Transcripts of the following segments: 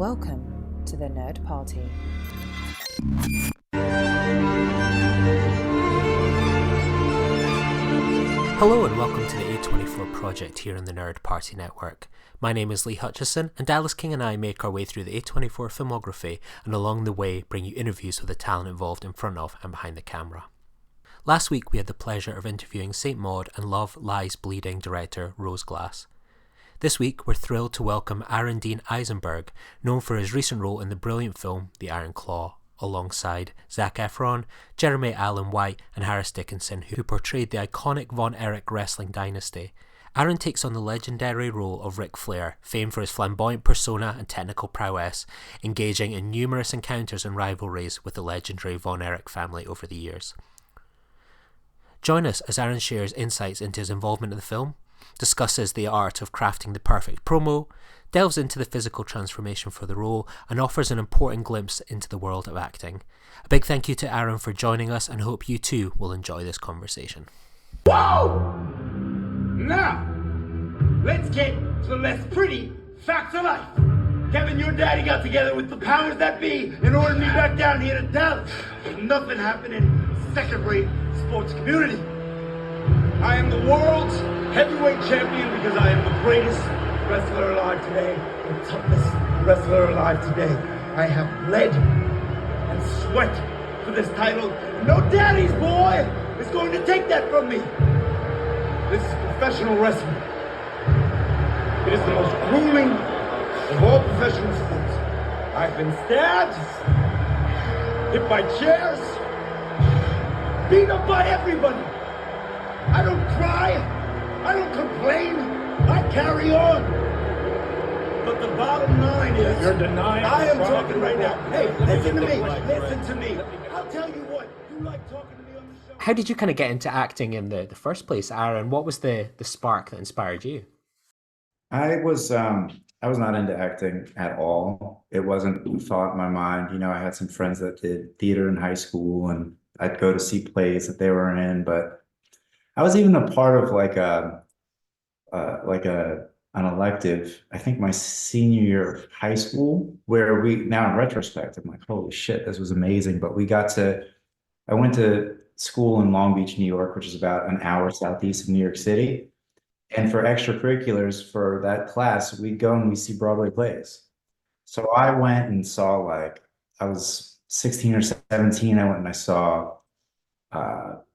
Welcome to the Nerd Party. Hello and welcome to the A24 project here on the Nerd Party Network. My name is Lee Hutchison, and Dallas King and I make our way through the A24 filmography and along the way bring you interviews with the talent involved in front of and behind the camera. Last week we had the pleasure of interviewing Saint Maud and Love Lies Bleeding director Rose Glass. This week we're thrilled to welcome Aaron Dean Eisenberg, known for his recent role in the brilliant film The Iron Claw, alongside Zac Efron, Jeremy Allen White and Harris Dickinson, who portrayed the iconic Von Erich wrestling dynasty. Aaron takes on the legendary role of Ric Flair, famed for his flamboyant persona and technical prowess, engaging in numerous encounters and rivalries with the legendary Von Erich family over the years. Join us as Aaron shares insights into his involvement in the film, discusses the art of crafting the perfect promo, delves into the physical transformation for the role, and offers an important glimpse into the world of acting. A big thank you to Aaron for joining us, and hope you too will enjoy this conversation. Whoa! Now, let's get to the less pretty facts of life. Kevin, your daddy got together with the powers that be and ordered me back down here to Dallas. Nothing happened in second-rate sports community. I am the world's heavyweight champion because I am the greatest wrestler alive today, the toughest wrestler alive today. I have bled and sweat for this title. No daddy's boy is going to take that from me. This is professional wrestling. It is the most grueling of all professional sports. I've been stabbed, hit by chairs, beat up by everybody. I don't cry, I don't complain, I carry on. But the bottom line is, you're denying I am talking right now. Hey, listen to me, listen to me. I'll tell you what, you like talking to me on the show. How did you kind of get into acting in the first place, Aaron? What was the spark that inspired you? I was not into acting at all. It wasn't a thought in my mind. You know, I had some friends that did theater in high school, and I'd go to see plays that they were in, but I was even a part of an elective, I think my senior year of high school, where now in retrospect, I'm like, holy shit, this was amazing. But I went to school in Long Beach, New York, which is about an hour southeast of New York City. And for extracurriculars for that class, we'd go and we'd see Broadway plays. So I went and saw, I was 16 or 17, I went and I saw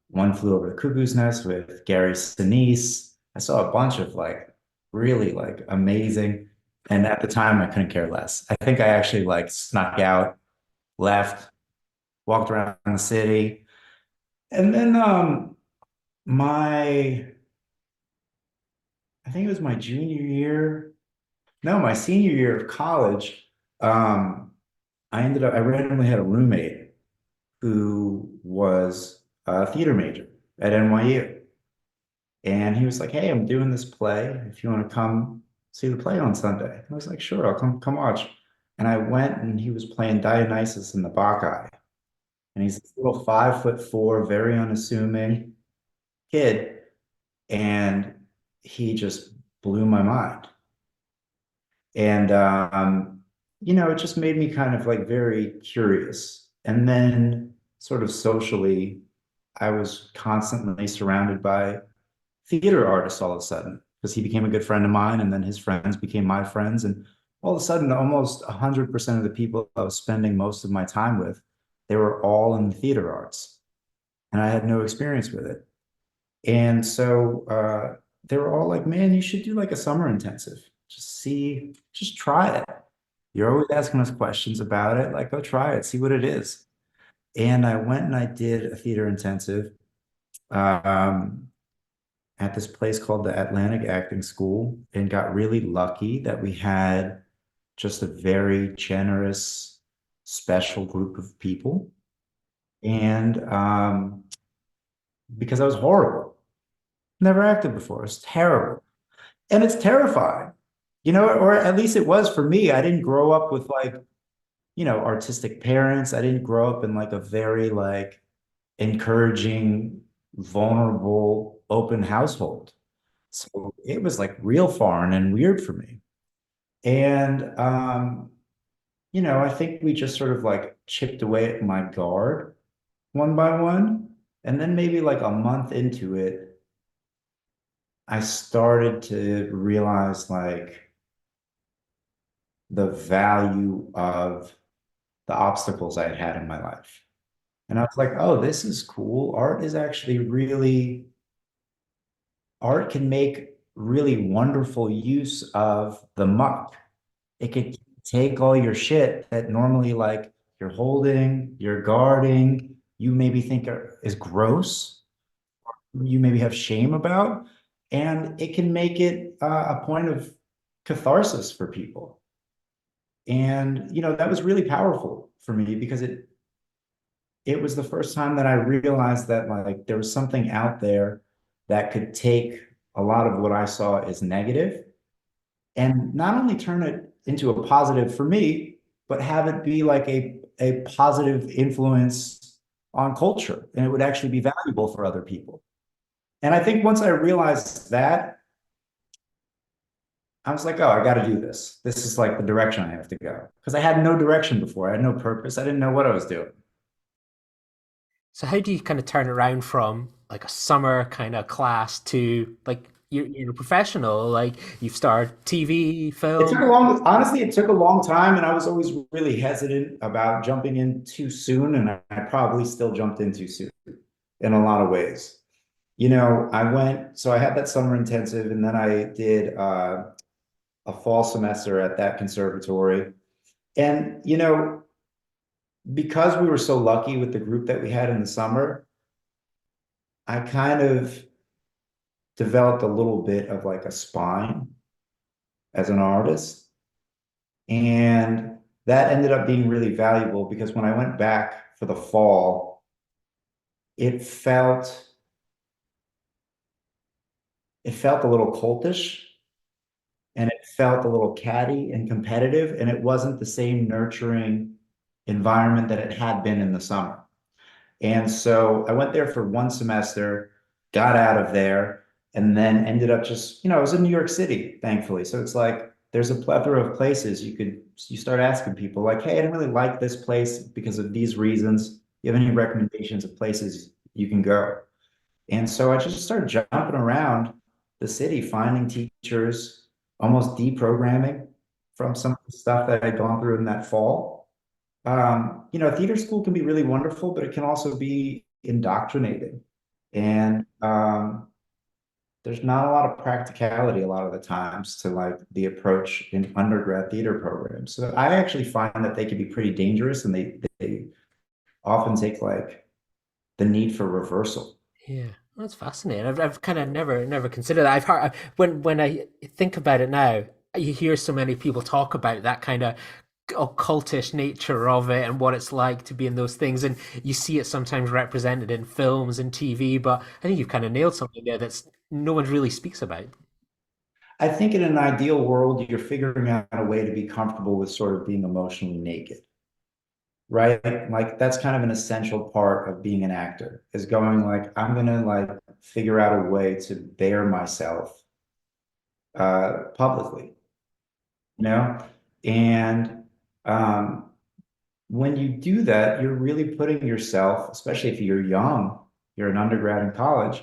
One Flew Over the Cuckoo's Nest with Gary Sinise. I saw a bunch of really amazing. And at the time I couldn't care less. I think I actually snuck out, left, walked around the city. And then I think it was my my senior year of college. I randomly had a roommate who was a theater major at NYU. And he was like, hey, I'm doing this play. If you want to come see the play on Sunday. I was like, sure, I'll come watch. And I went, and he was playing Dionysus in the Bacchae. And he's this little 5'4", very unassuming kid. And he just blew my mind. And, it just made me kind of very curious. And then sort of socially, I was constantly surrounded by theater artists all of a sudden, because he became a good friend of mine, and then his friends became my friends. And all of a sudden, almost 100% of the people I was spending most of my time with, they were all in the theater arts. And I had no experience with it. And so they were all like, man, you should do a summer intensive. Just try it. You're always asking us questions about it. Go try it, see what it is. And I went and I did a theater intensive at this place called the Atlantic Acting School, and got really lucky that we had just a very generous, special group of people. And because I was horrible, never acted before, it was terrible. And it's terrifying, or at least it was for me. I didn't grow up with artistic parents. I didn't grow up in a very encouraging, vulnerable, open household. So it was real foreign and weird for me. And I think we just sort of like chipped away at my guard one by one. And then maybe like a month into it, I started to realize like the value of the obstacles I had had in my life. And I was like, oh, this is cool. Art can make really wonderful use of the muck. It could take all your shit that normally like you're holding, you're guarding, you maybe think is gross, you maybe have shame about, and it can make it a point of catharsis for people. And that was really powerful for me because it was the first time that I realized that like there was something out there that could take a lot of what I saw as negative and not only turn it into a positive for me, but have it be like a positive influence on culture. And it would actually be valuable for other people. And I think once I realized that, I was like, oh, I got to do this. This is like the direction I have to go. Because I had no direction before. I had no purpose. I didn't know what I was doing. So how do you kind of turn around from like a summer kind of class to like you're a professional, like you've starred TV, film? Honestly, it took a long time, and I was always really hesitant about jumping in too soon, and I probably still jumped in too soon in a lot of ways. So I had that summer intensive, and then I did a fall semester at that conservatory. And, because we were so lucky with the group that we had in the summer, I kind of developed a little bit of like a spine as an artist. And that ended up being really valuable because when I went back for the fall, it felt a little cultish and it felt a little catty and competitive, and it wasn't the same nurturing environment that it had been in the summer. And so I went there for one semester, got out of there, and then ended up just, I was in New York City, thankfully. So it's like there's a plethora of places you start asking people like, hey, I didn't really like this place because of these reasons. You have any recommendations of places you can go? And so I just started jumping around the city, finding teachers, almost deprogramming from some of the stuff that I'd gone through in that fall. Theater school can be really wonderful, but it can also be indoctrinating. And there's not a lot of practicality a lot of the times to like the approach in undergrad theater programs. So I actually find that they can be pretty dangerous, and they often take like the need for reversal. Yeah, that's fascinating. I've kind of never considered that. I've heard when I think about it now, you hear so many people talk about that kind of occultish nature of it and what it's like to be in those things, and you see it sometimes represented in films and TV. But I think you've kind of nailed something there that's no one really speaks about. I think in an ideal world, you're figuring out a way to be comfortable with sort of being emotionally naked, right? Like that's kind of an essential part of being an actor is going like, I'm gonna like figure out a way to bear myself publicly, you know? And um, when you do that, you're really putting yourself, especially if you're young, you're an undergrad in college,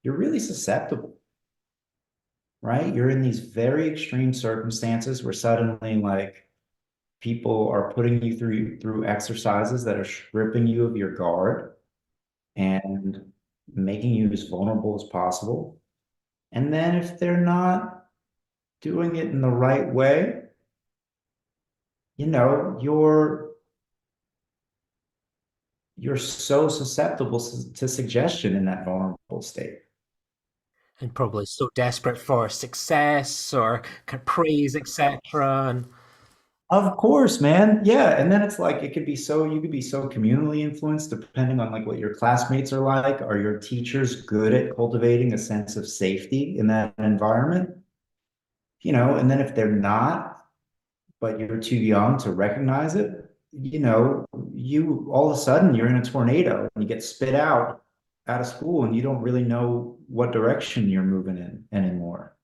you're really susceptible, right? You're in these very extreme circumstances where suddenly like people are putting you through exercises that are stripping you of your guard and making you as vulnerable as possible. And then if they're not doing it in the right way, you're so susceptible to suggestion in that vulnerable state. And probably so desperate for success or kind of praise, etc. And Of course, man. Yeah. And then it's like you could be so communally influenced depending on like what your classmates are like. Are your teachers good at cultivating a sense of safety in that environment? And then if they're not, but you're too young to recognize it, you all of a sudden you're in a tornado and you get spit out of school and you don't really know what direction you're moving in anymore.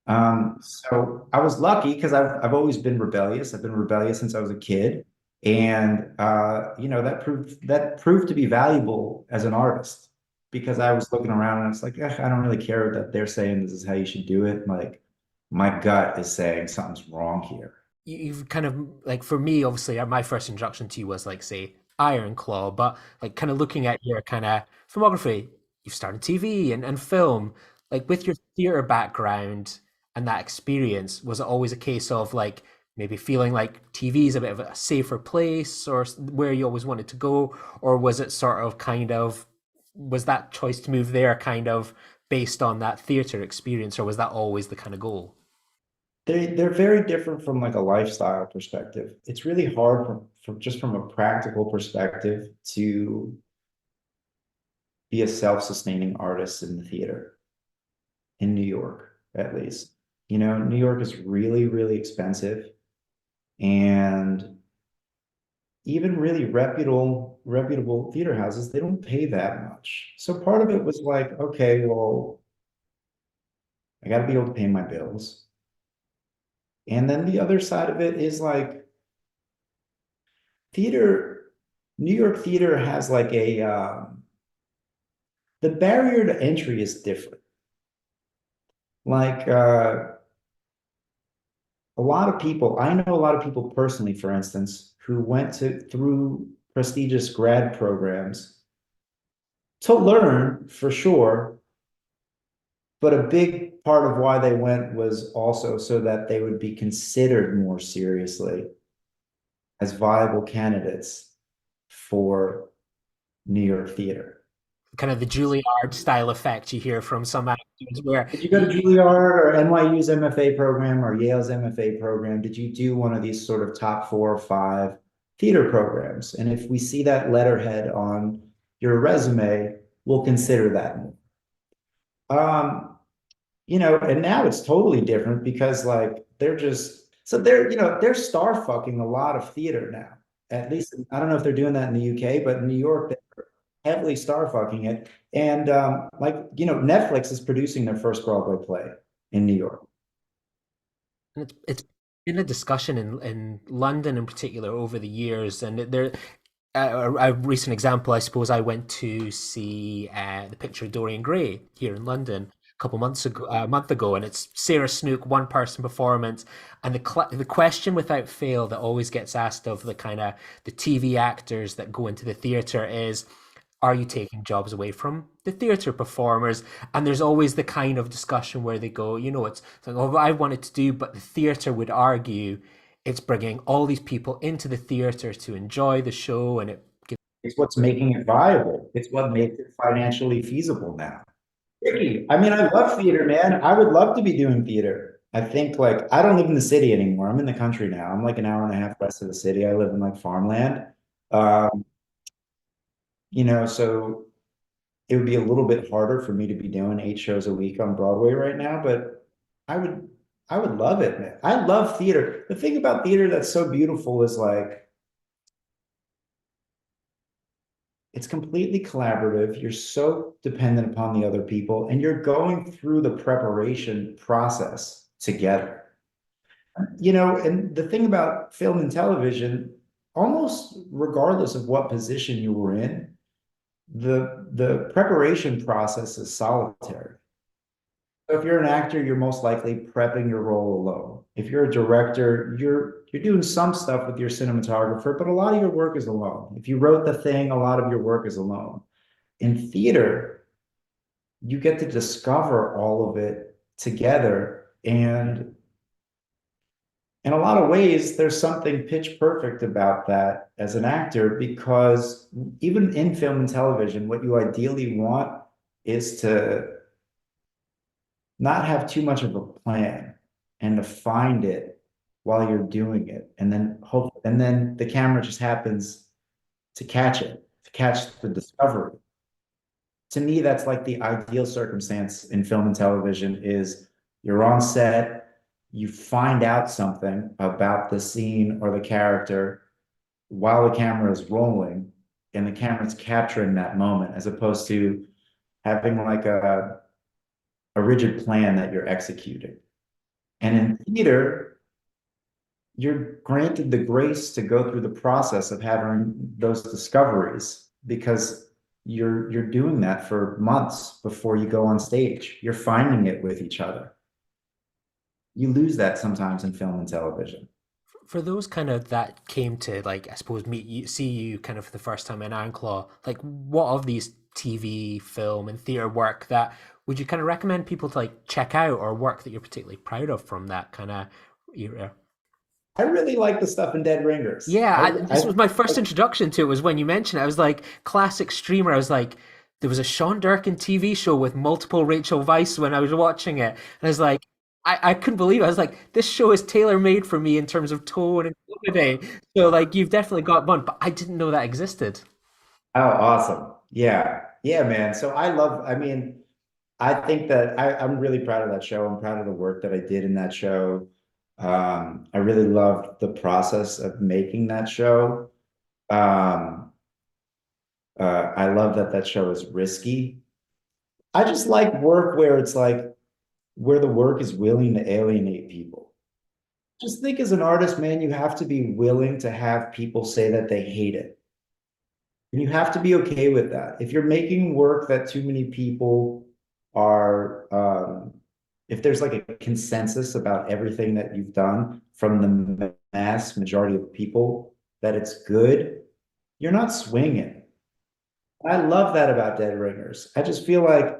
So I was lucky because I've always been rebellious. I've been rebellious since I was a kid. And that proved to be valuable as an artist because I was looking around and I was like, I don't really care that they're saying this is how you should do it. Like my gut is saying something's wrong here. You've kind of like for me, obviously, my first introduction to you was like say Iron Claw, but like kind of looking at your kind of filmography, you've started TV and film. Like with your theater background and that experience, was it always a case of like maybe feeling like TV is a bit of a safer place or where you always wanted to go, or was it sort of kind of was that choice to move there kind of based on that theater experience, or was that always the kind of goal? They're very different from like a lifestyle perspective. It's really hard from just from a practical perspective to be a self-sustaining artist in the theater in New York, at least. New York is really, really expensive, and even really reputable theater houses, they don't pay that much. So part of it was like, okay, well, I got to be able to pay my bills. And then the other side of it is like theater, New York theater has like the barrier to entry is different. Like a lot of people, I know a lot of people personally, for instance, who went through prestigious grad programs to learn for sure, but a big part of why they went was also so that they would be considered more seriously as viable candidates for New York theater. Kind of the Juilliard style effect you hear from some actors where Did you go to Juilliard or NYU's MFA program or Yale's MFA program? Did you do one of these sort of top 4 or 5 theater programs? And if we see that letterhead on your resume, we'll consider that more. And now it's totally different because like they're star fucking a lot of theater now. At least I don't know if they're doing that in the UK, but in New York, they're heavily star fucking it. And Netflix is producing their first Broadway play in New York. it's been a discussion in London in particular over the years, and there a recent example, I suppose, I went to see the picture of Dorian Gray here in London a couple months ago, a month ago, and it's Sarah Snook, one person performance, and the question without fail that always gets asked of the kind of the TV actors that go into the theater is, are you taking jobs away from the theater performers? And there's always the kind of discussion where they go, it's like, oh, I wanted to do, but the theater would argue it's bringing all these people into the theater to enjoy the show, and it gives. It's what's making it viable. It's what makes it financially feasible now. Ricky, I mean, I love theater, man. I would love to be doing theater. I think like I don't live in the city anymore. I'm in the country now. I'm like an hour and a half west of the city. I live in like farmland. Um, so it would be a little bit harder for me to be doing 8 shows a week on Broadway right now, but I would I would love it, man. I love theater. The thing about theater that's so beautiful is like it's completely collaborative. You're so dependent upon the other people, and you're going through the preparation process together. And the thing about film and television, almost regardless of what position you were in, the preparation process is solitary. So if you're an actor, you're most likely prepping your role alone. If you're a director, you're doing some stuff with your cinematographer, but a lot of your work is alone. If you wrote the thing, a lot of your work is alone. In theater, you get to discover all of it together. And in a lot of ways, there's something pitch perfect about that as an actor, because even in film and television, what you ideally want is to not have too much of a plan and to find it while you're doing it. And then the camera just happens to catch it, to catch the discovery. To me, that's like the ideal circumstance in film and television is you're on set, you find out something about the scene or the character while the camera is rolling, and the camera's capturing that moment, as opposed to having like a rigid plan that you're executing. And in theater, you're granted the grace to go through the process of having those discoveries because you're doing that for months before you go on stage. You're finding it with each other. You lose that sometimes in film and television. For those kind of that came to like I suppose meet you see you kind of for the first time in Anclaw, like what of these TV, film, and theatre work that would you kind of recommend people to like check out or work that you're particularly proud of from that kind of era? I really like the stuff in Dead Ringers. Yeah, this was my first introduction to it. Was when you mentioned it. I was like, classic streamer. I was like, there was a Sean Durkin TV show with multiple Rachel Weisz when I was watching it, and I was like, I couldn't believe it. I was like, this show is tailor made for me in terms of tone and comedy. So like, you've definitely got one, but I didn't know that existed. Oh, awesome. Yeah. Yeah, man. So I mean, I think that I'm really proud of that show. I'm proud of the work that I did in that show. I really loved the process of making that show. Um, I love that that show is risky. I just like work where it's like where the work is willing to alienate people. Just think as an artist, man, you have to be willing to have people say that they hate it. And you have to be okay with that. If you're making work that too many people are, if there's like a consensus about everything that you've done from the mass majority of people that it's good, you're not swinging. I love that about Dead Ringers. I just feel like,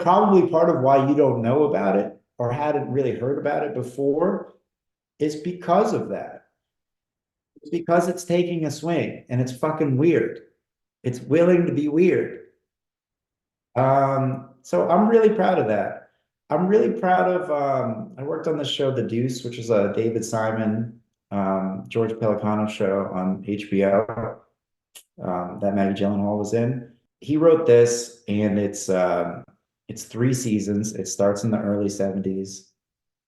probably part of why you don't know about it or hadn't really heard about it before is because of that. It's because it's taking a swing and it's fucking weird. It's willing to be weird. So I'm really proud of that. I'm really proud of I worked on the show The Deuce, which is a David Simon, George Pelicano show on HBO, that Maggie Gyllenhaal was in. He wrote this and it's 3 seasons. It starts in the early 70s,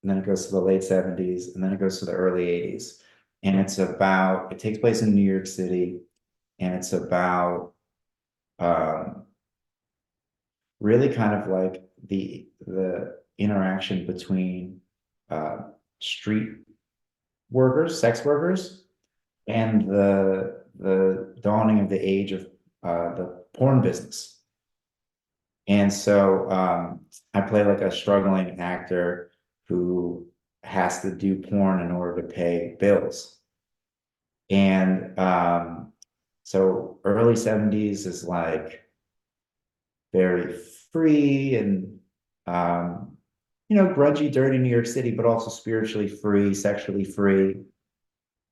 and then it goes to the late 70s, and then it goes to the early 80s. And it takes place in New York City, and it's about um, really kind of like the interaction between street workers, sex workers, and the dawning of the age of the porn business. And so I play like a struggling actor who has to do porn in order to pay bills. And so early 70s is like very free and grungy, dirty New York City, but also spiritually free, sexually free.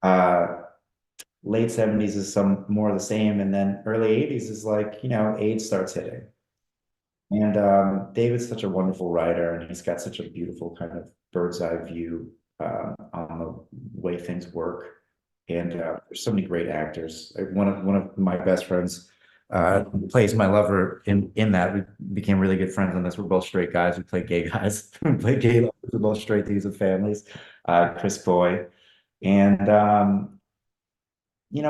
Late 70s is some more of the same, and then early 80s is like, AIDS starts hitting. And David's such a wonderful writer, and he's got such a beautiful kind of bird's eye view on the way things work. And there's so many great actors. One of my best friends plays my lover in that. We became really good friends on this. We're both straight guys. We play gay guys. We play gay lovers. We're both straight dudes with families. Chris Boy. And I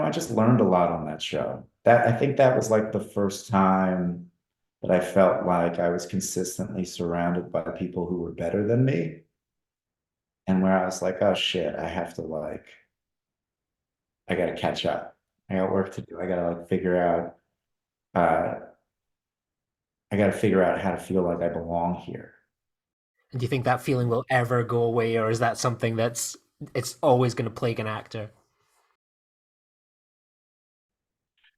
just learned a lot on that show. I think that was like the first time that I felt like I was consistently surrounded by people who were better than me. And where I was like, oh shit, I gotta catch up. I got work to do. I gotta figure out how to feel like I belong here. And do you think that feeling will ever go away, or is that something it's always going to plague an actor?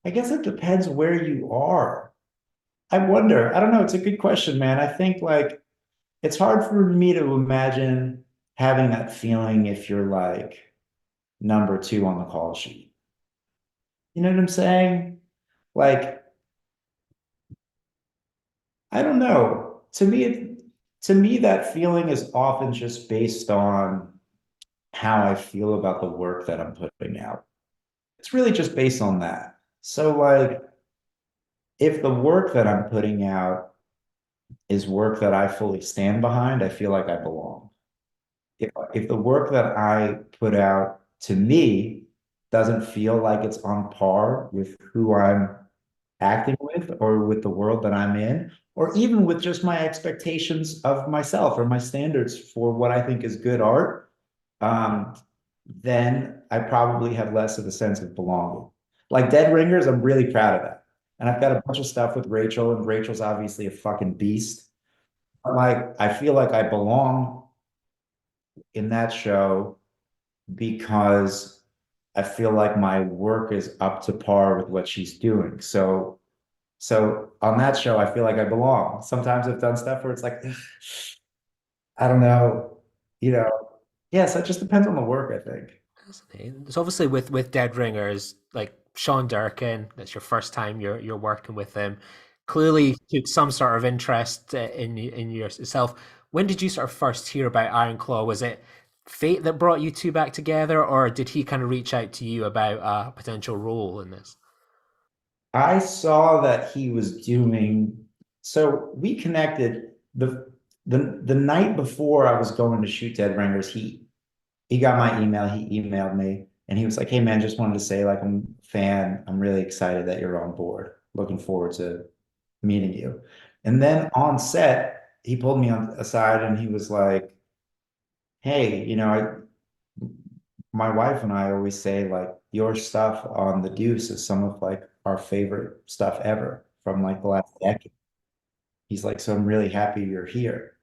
I guess it depends where you are. I wonder. I don't know. It's a good question, man. I think like it's hard for me to imagine having that feeling if you're like number two on the call sheet. You know what I'm saying? Like, I don't know. To me, that feeling is often just based on how I feel about the work that I'm putting out. It's really just based on that. So like, if the work that I'm putting out is work that I fully stand behind, I feel like I belong. If the work that I put out to me doesn't feel like it's on par with who I'm acting with or with the world that I'm in, or even with just my expectations of myself or my standards for what I think is good art, um, then I probably have less of a sense of belonging. Like Dead Ringers, I'm really proud of that. And I've got a bunch of stuff with Rachel, and Rachel's obviously a fucking beast. But like, I feel like I belong in that show because I feel like my work is up to par with what she's doing. So on that show, I feel like I belong. Sometimes I've done stuff where it's like, I don't know, you know. Yeah, so it just depends on the work, I think. Fascinating. So obviously with Dead Ringers, like Sean Durkin, that's your first time you're working with him. Clearly took some sort of interest in yourself. When did you sort of first hear about Iron Claw? Was it fate that brought you two back together, or did he kind of reach out to you about a potential role in this? I saw that he was doing, so we connected the night before I was going to shoot Dead Ringers. He got my email, he emailed me, and he was like, "Hey man, just wanted to say like I'm a fan. I'm really excited that you're on board. Looking forward to meeting you." And then on set, he pulled me on aside and he was like, "Hey, my wife and I always say like your stuff on The Deuce is some of like our favorite stuff ever from like the last decade." He's like, "So I'm really happy you're here."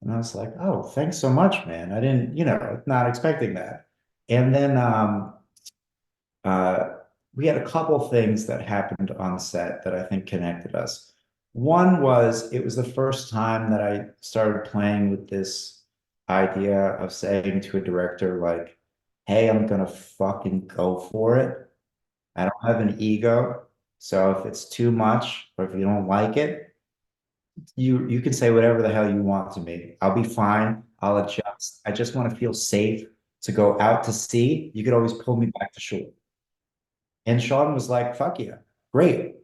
And I was like, "Oh, thanks so much, man. I didn't, not expecting that." And then uh, we had a couple things that happened on set that I think connected us. One was it was the first time that I started playing with this idea of saying to a director, like, "Hey, I'm gonna fucking go for it. I don't have an ego. So if it's too much or if you don't like it, you can say whatever the hell you want to me. I'll be fine. I'll adjust. I just want to feel safe to go out to sea. You could always pull me back to shore." And Sean was like, "Fuck yeah, great."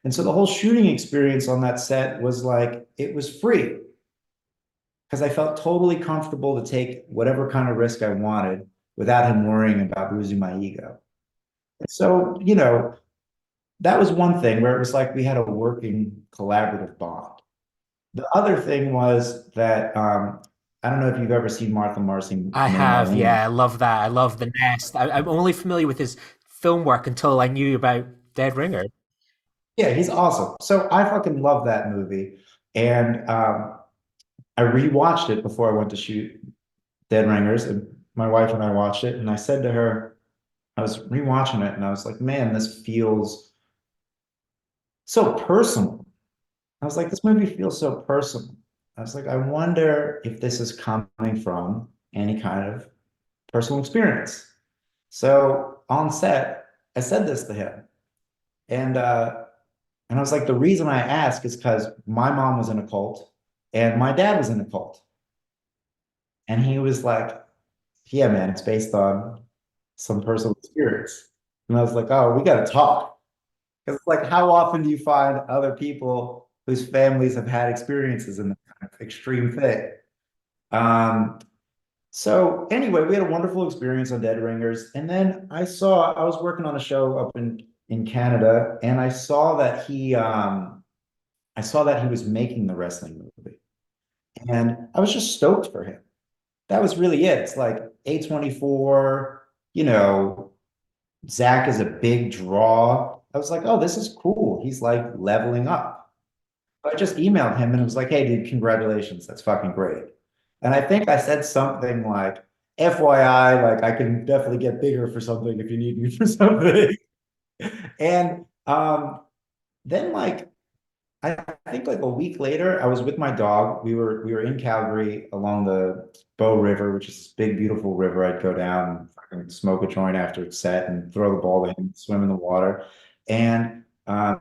And so the whole shooting experience on that set was like, it was free because I felt totally comfortable to take whatever kind of risk I wanted without him worrying about losing my ego. So, that was one thing where it was like we had a working collaborative bond. The other thing was that I don't know if you've ever seen Martha Marcy I May have, Marlene. yeah, I love that. I love The Nest. I'm only familiar with his film work until I knew about Dead Ringer. Yeah, he's awesome. So I fucking love that movie. And I rewatched it before I went to shoot Dead Ringers, and my wife and I watched it. And I said to her, I was rewatching it, and I was like, "Man, this feels so personal." I was like, "This movie feels so personal." I was like, "I wonder if this is coming from any kind of personal experience." So on set, I said this to him, and I was like, "The reason I ask is because my mom was in a cult, and my dad was in a cult." And he was like, "Yeah, man, it's based on some personal experience." And I was like, "Oh, we got to talk." Because it's like, how often do you find other people whose families have had experiences in that kind of extreme thing? Um, so anyway, we had a wonderful experience on Dead Ringers. And then I was working on a show up in Canada, and I saw that he was making the wrestling movie. And I was just stoked for him. That was really it. It's like A24, Zac is a big draw. I was like, "Oh, this is cool. He's like leveling up." I just emailed him and it was like, "Hey, dude, congratulations. That's fucking great." And I think I said something like, "FYI, like I can definitely get bigger for something if you need me for something." And then like I think like a week later, I was with my dog. We were in Calgary along the Bow River, which is this big, beautiful river. I'd go down and fucking smoke a joint after it's set and throw the ball to him, swim in the water. And I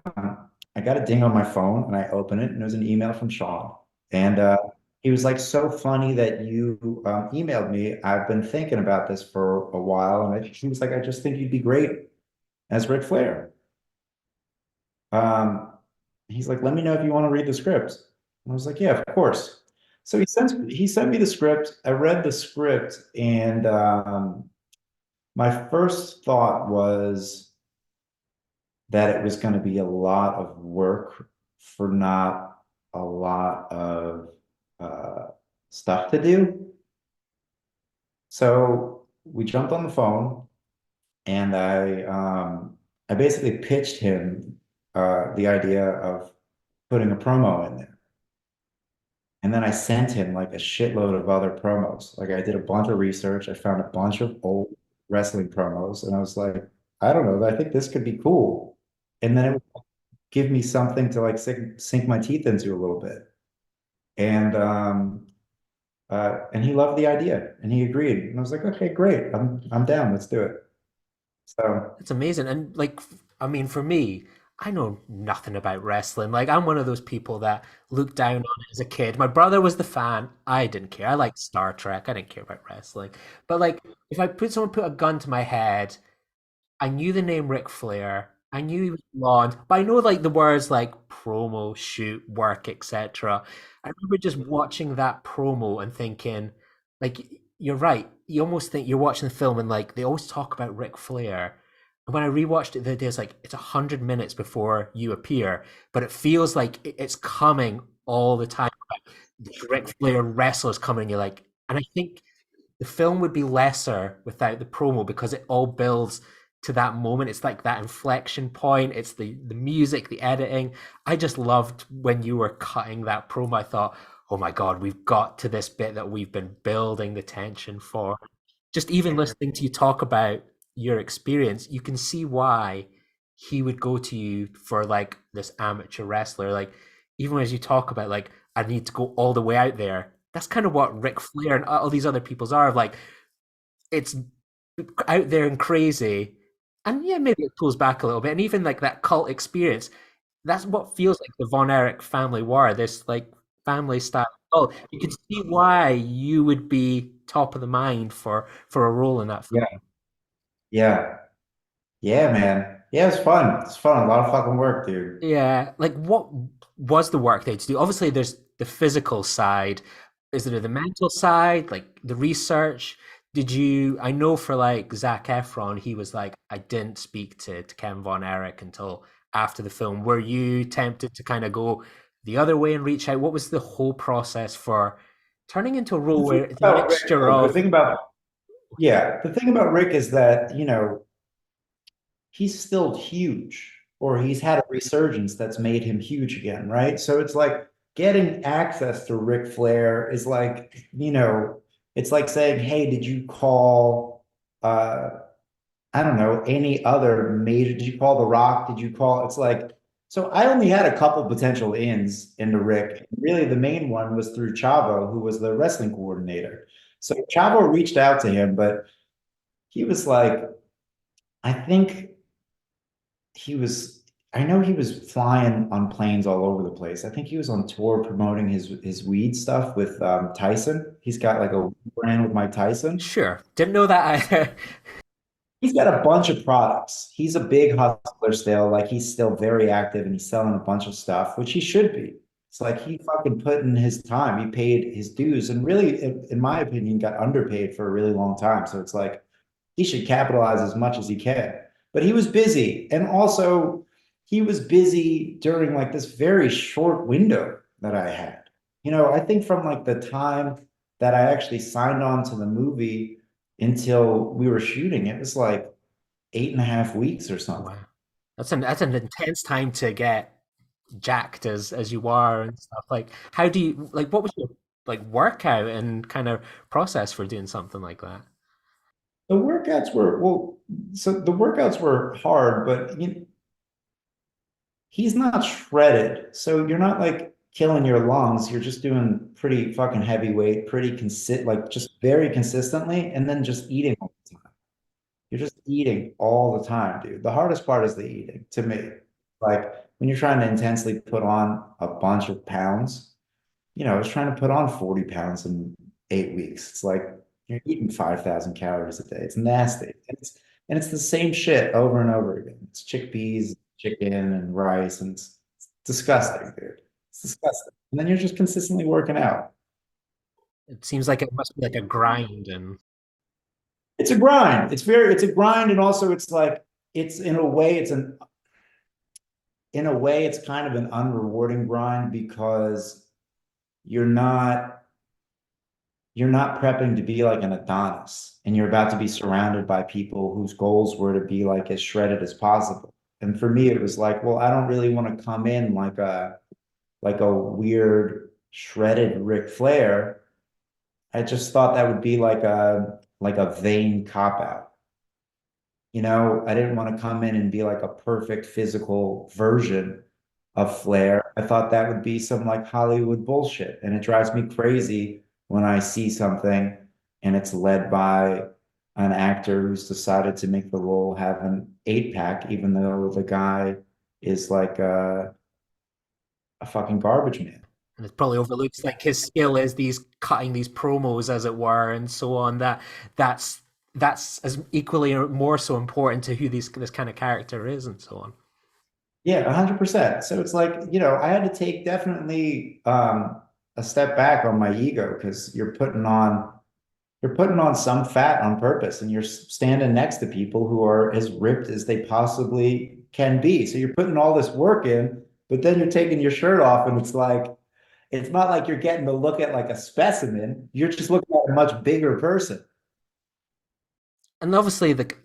got a ding on my phone and I open it and it was an email from Sean. And he was like, "So funny that you emailed me. I've been thinking about this for a while." And he was like, "I just think you'd be great as Ric Flair." Um, he's like, "Let me know if you want to read the script." And I was like, "Yeah, of course." So he sent me the script. I read the script, and my first thought was that it was going to be a lot of work for not a lot of uh, stuff to do. So we jumped on the phone and I basically pitched him the idea of putting a promo in there. And then I sent him like a shitload of other promos. Like I did a bunch of research. I found a bunch of old wrestling promos, and I was like, I don't know, I think this could be cool. And then it would give me something to like sink my teeth into a little bit. And and he loved the idea and he agreed. And I was like, okay, great. I'm down. Let's do it. So It's amazing. And like, I mean, for me, I know nothing about wrestling. Like, I'm one of those people that looked down on it as a kid. My brother was the fan. I didn't care. I liked Star Trek. I didn't care about wrestling. But like, if someone put a gun to my head, I knew the name Ric Flair. I knew he was blonde, but I know like the words like promo, shoot, work, etc. I remember just watching that promo and thinking, like, you're right. You almost think you're watching the film and like they always talk about Ric Flair. And when I rewatched it the other day, it's like it's 100 minutes before you appear, but it feels like it's coming all the time. The Ric Flair wrestlers coming, and you're like, and I think the film would be lesser without the promo because it all builds to that moment. It's like that inflection point. It's the music, the editing. I just loved when you were cutting that promo. I thought, oh my God, we've got to this bit that we've been building the tension for. Just even listening to you talk about your experience, you can see why he would go to you for like this amateur wrestler. Like even as you talk about like I need to go all the way out there. That's kind of what Ric Flair and all these other people's are. Like it's out there and crazy. And yeah, maybe it pulls back a little bit. And even like that cult experience, that's what feels like the Von Erich family war, this like family style. Oh, you can see why you would be top of the mind for a role in that film. yeah, yeah, yeah, man. Yeah, it's fun. It's fun. A lot of fucking work, dude. Yeah, like what was the work they had to do? Obviously, there's the physical side. Is there the mental side, like the research? Did you? I know for like Zac Efron, he was like, I didn't speak to Ken Von Erich until after the film. Were you tempted to kind of go the other way and reach out? What was the whole process for turning into a The role thing where it's a about Rick, mixture of the thing about Rick is that, he's still huge, or he's had a resurgence that's made him huge again, right? So it's like getting access to Ric Flair is like, it's like saying, hey, did you call I don't know, any other major, did you call The Rock? Did you call it's like so I only had a couple potential ins into Rick. Really, the main one was through Chavo, who was the wrestling coordinator. So Chavo reached out to him, but he was like, I think he was I know he was flying on planes all over the place. I think he was on tour promoting his weed stuff with Tyson. He's got like a brand with Mike Tyson. sure. Didn't know that either. He's got a bunch of products. He's a big hustler still. Like he's still very active and he's selling a bunch of stuff, which he should be. It's like he fucking put in his time. He paid his dues and really, in my opinion, got underpaid for a really long time. So it's like he should capitalize as much as he can. But he was busy. And also he was busy during like this very short window that I had. I think from like the time that I actually signed on to the movie until we were shooting, it was like 8.5 weeks or something. Wow. That's an intense time to get jacked as you are and stuff. Like how do you like what was your like workout and kind of process for doing something like that? The workouts were well, so the workouts were hard, but he's not shredded. So you're not like killing your lungs. You're just doing pretty fucking heavy weight, like just very consistently, and then just eating all the time. You're just eating all the time, dude. The hardest part is the eating to me. Like when you're trying to intensely put on a bunch of pounds, I was trying to put on 40 pounds in 8 weeks. It's like you're eating 5,000 calories a day. It's nasty. And it's the same shit over and over again. It's chickpeas, chicken, and rice, and it's disgusting, dude. It's disgusting. And then you're just consistently working out. It seems like it must be like a grind and It's a grind. It's a grind, and also it's like it's in a way, in a way, it's kind of an unrewarding grind because you're not you're not prepping to be like an Adonis, and you're about to be surrounded by people whose goals were to be like as shredded as possible. And for me, it was like, well, I don't really want to come in like a weird shredded Ric Flair. I just thought that would be like a vain cop out. You know, I didn't want to come in and be like a perfect physical version of Flair. I thought that would be some like Hollywood bullshit. And it drives me crazy when I see something and it's led by an actor who's decided to make the role have an 8-pack, even though the guy is like a fucking garbage man. And it probably overlooks like his skill is these cutting these promos, as it were, and so on. That's that's as equally or more so important to who this kind of character is, and so on. Yeah, 100%. So it's like, I had to take definitely a step back on my ego because you're putting on some fat on purpose and you're standing next to people who are as ripped as they possibly can be. So you're putting all this work in, but then you're taking your shirt off and it's like it's not like you're getting to look at like a specimen. You're just looking at a much bigger person. And obviously that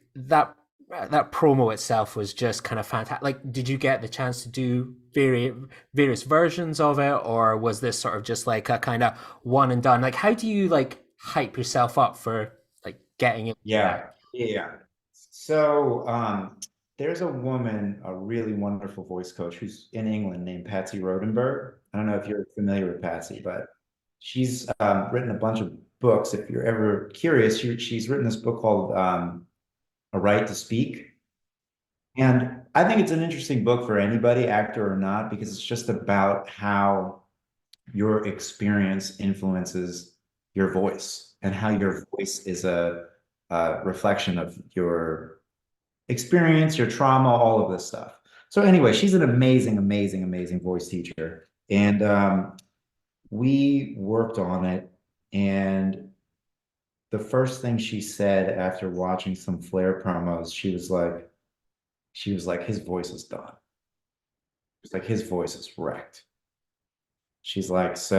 promo itself was just kind of fantastic. Like, did you get the chance to do various versions of it, or was this sort of just like a kind of one and done? Like, how do you like hype yourself up for like getting it? Yeah. Yeah. So there's a woman, a really wonderful voice coach who's in England named Patsy Rodenberg. I don't know if you're familiar with Patsy, but she's written a bunch of books. If you're ever curious, she's written this book called A Right to Speak. And I think it's an interesting book for anybody, actor or not, because it's just about how your experience influences your voice and how your voice is a reflection of your experience, your trauma, all of this stuff. So anyway, she's an amazing, amazing, amazing voice teacher. And we worked on it. And the first thing she said after watching some Flair promos, she was like, his voice is done. It's like his voice is wrecked. She's like, I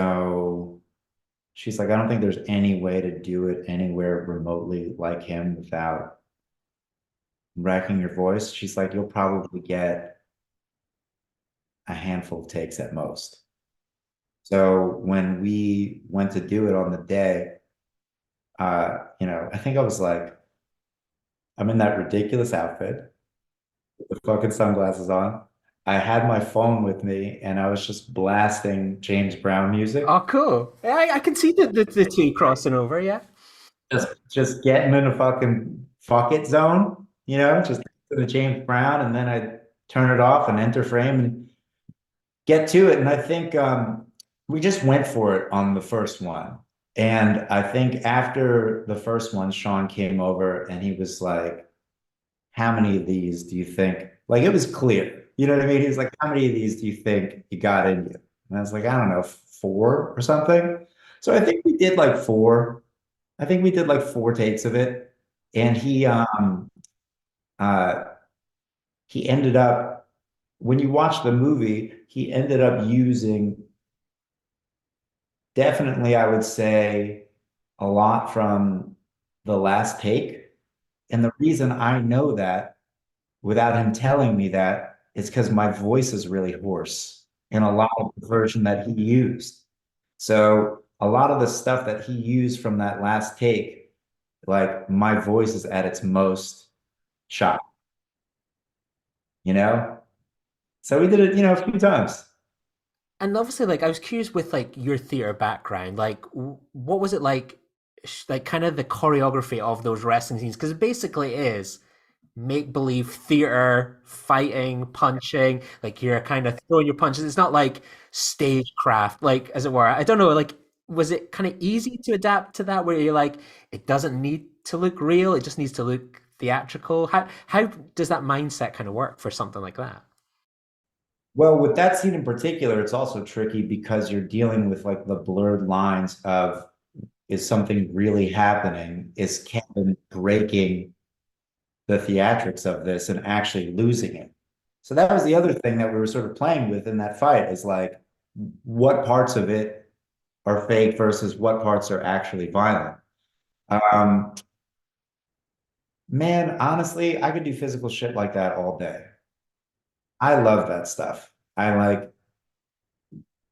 don't think there's any way to do it anywhere remotely like him without wrecking your voice. She's like, you'll probably get a handful of takes at most. So when we went to do it on the day, I think I was like, I'm in that ridiculous outfit with the fucking sunglasses on. I had my phone with me and I was just blasting James Brown music. Oh, cool! Yeah, I can see the two crossing over. Yeah. Just getting in a fucking fuck it zone, just to the James Brown, and then I turn it off and enter frame and get to it. And I think we just went for it on the first one. And I think after the first one, Sean came over and he was like, how many of these do you think? Like, it was clear. You know what I mean? He was like, how many of these do you think you got in you? And I was like, I don't know, 4 or something. So I think we did like 4. I think we did like 4 takes of it. And uh he ended up, when you watch the movie, he ended up using definitely, I would say, a lot from the last take. And the reason I know that without him telling me that is because my voice is really hoarse in a lot of the version that he used. So a lot of the stuff that he used from that last take, like my voice is at its most shot, you know? So we did it, a few times. And obviously, like, I was curious with like your theater background, like, what was it like, like, kind of the choreography of those wrestling scenes? Because it basically is make believe theater, fighting, punching, like you're kind of throwing your punches. It's not like stagecraft, like, as it were. I don't know, like, was it kind of easy to adapt to that, where you're like, it doesn't need to look real, it just needs to look theatrical? How does that mindset kind of work for something like that? Well, with that scene in particular, it's also tricky because you're dealing with like the blurred lines of, is something really happening? Is Kevin breaking the theatrics of this and actually losing it? So that was the other thing that we were sort of playing with in that fight is like what parts of it are fake versus what parts are actually violent. Um, Man, honestly, I could do physical shit like that all day. I love that stuff. I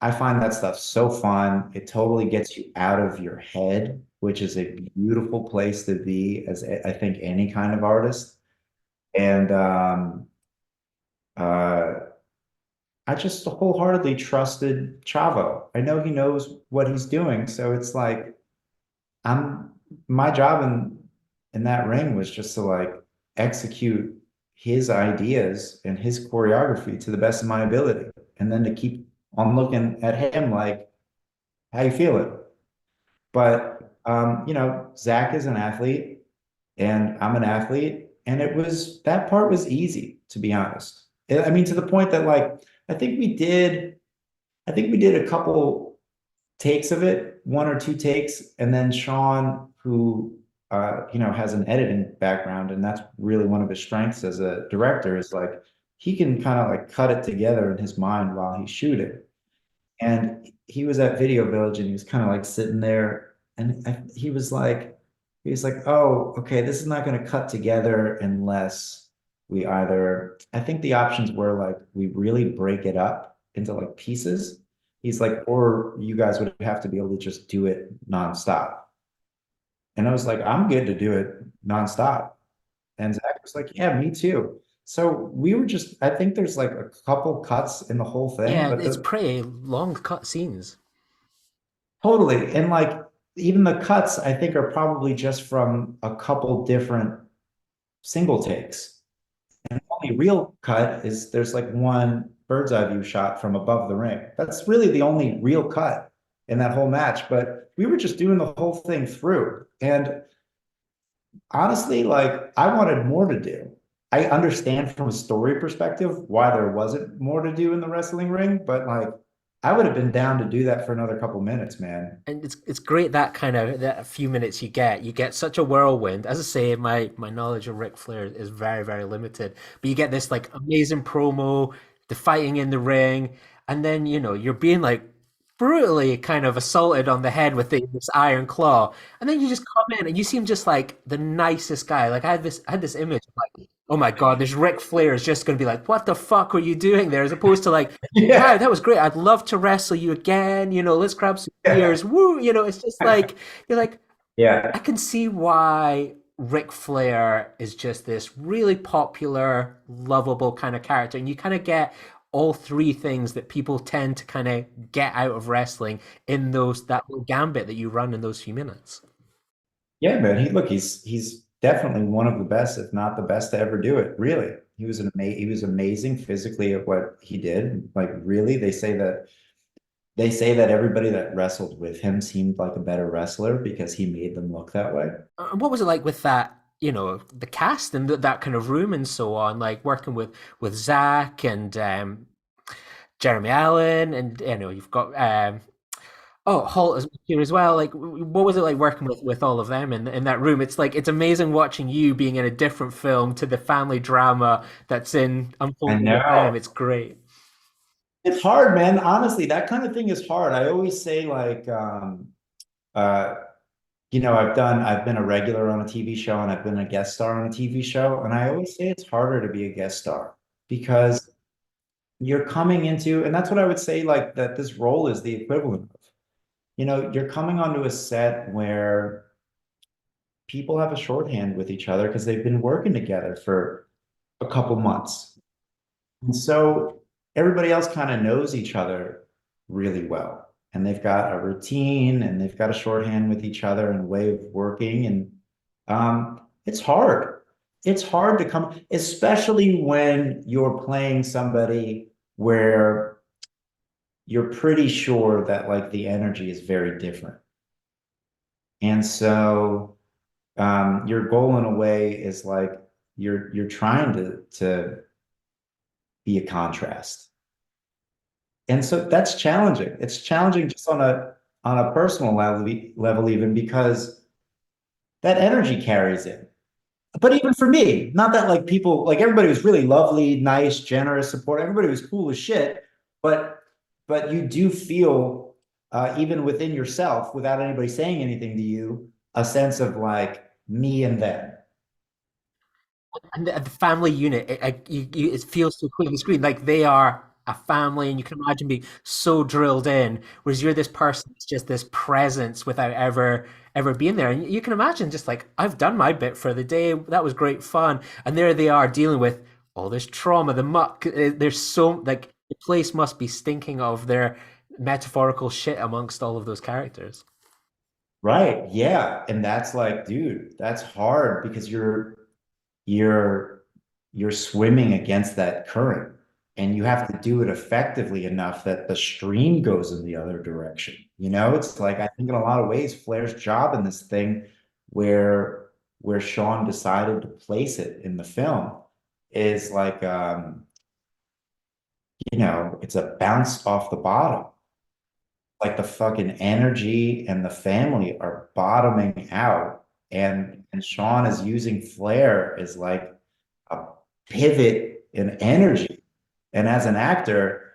find that stuff so fun. It totally gets you out of your head, which is a beautiful place to be as I think any kind of artist. And uh I just wholeheartedly trusted Chavo. I know he knows what he's doing, so it's like I'm my job in that ring was just to like execute his ideas and his choreography to the best of my ability, and then to keep on looking at him like, how you feeling? But Zac is an athlete, and I'm an athlete, and it was that part was easy, to be honest. I mean, to the point that like I think we did, I think we did a couple takes of it, one or two takes, and then Sean, who has an editing background, and that's really one of his strengths as a director, is like he can kind of like cut it together in his mind while he's shooting. And he was at Video Village, and he was kind of like sitting there, and he was like, oh, okay, this is not going to cut together unless we either, I think the options were like we really break it up into like pieces. He's like, or you guys would have to be able to just do it nonstop. And I was like, I'm good to do it nonstop. And Zac was like, yeah, me too. So we were just, I think there's like a couple cuts in the whole thing, Yeah, but it's the pretty long cut scenes. totally. And like even the cuts, I think are probably just from a couple different single takes. And the only real cut is there's like one bird's eye view shot from above the ring. That's really the only real cut in that whole match. But we were just doing the whole thing through. And honestly, like I wanted more to do. I understand from a story perspective why there wasn't more to do in the wrestling ring, but like I would have been down to do that for another couple minutes, man. And it's great that kind of that few minutes you get such a whirlwind. As I say, my knowledge of Ric Flair is very very limited, but you get this like amazing promo, the fighting in the ring, and then you're being like brutally kind of assaulted on the head with this iron claw, and then you just come in and you seem just like the nicest guy. Like I had this image of like, oh my God, this Ric Flair is just going to be like, what the fuck were you doing there? As opposed to like, wow, Yeah, that was great. I'd love to wrestle you again. Let's grab some yeah, beers. Woo. It's just like, you're like, I yeah, can see why Ric Flair is just this really popular, lovable kind of character. And you kind of get all three things that people tend to kind of get out of wrestling in that little gambit that you run in those few minutes. yeah, man. He's definitely one of the best, if not the best to ever do it. Really, he was amazing physically at what he did. Like really, they say that everybody that wrestled with him seemed like a better wrestler because he made them look that way. What was it like with that, the cast and that kind of room and so on, like working with Zach and Jeremy Allen, and you've got oh, Holt is here as well. Like, what was it like working with all of them in that room? It's like it's amazing watching you being in a different film to the family drama that's in I unfolding with them. know. It's great. It's hard, man. Honestly, that kind of thing is hard. I always say like uh I've been a regular on a TV show and I've been a guest star on a TV show, and I always say it's harder to be a guest star because you're coming into, and that's what I would say like that this role is the equivalent of. You're coming onto a set where people have a shorthand with each other because they've been working together for a couple months. And so everybody else kind of knows each other really well. And they've got a routine and they've got a shorthand with each other and a way of working. And it's hard. It's hard to come, especially when you're playing somebody where you're pretty sure that like the energy is very different. And so your goal in a way is like you're trying to be a contrast. And so that's challenging. It's challenging just on a personal level even because that energy carries in. but even for me, not that like people like everybody was really lovely, nice, generous, support. Everybody was cool as shit, but you do feel even within yourself, without anybody saying anything to you, a sense of like me and them. And the family unit, it feels so clear on the screen, like they are a family, and you can imagine being so drilled in. Whereas you're this person that's just this presence without ever being there, and you can imagine just like I've done my bit for the day. That was great fun, and there they are dealing with all this trauma, the muck. There's so like the place must be stinking of their metaphorical shit amongst all of those characters. Right. Yeah. And that's like, dude, that's hard because you're you're swimming against that current and you have to do it effectively enough that the stream goes in the other direction. You know, it's like I think in a lot of ways Flair's job in this thing where Sean decided to place it in the film is like it's a bounce off the bottom. Like the fucking energy and the family are bottoming out and Sean is using Flair as like a pivot in energy. And as an actor,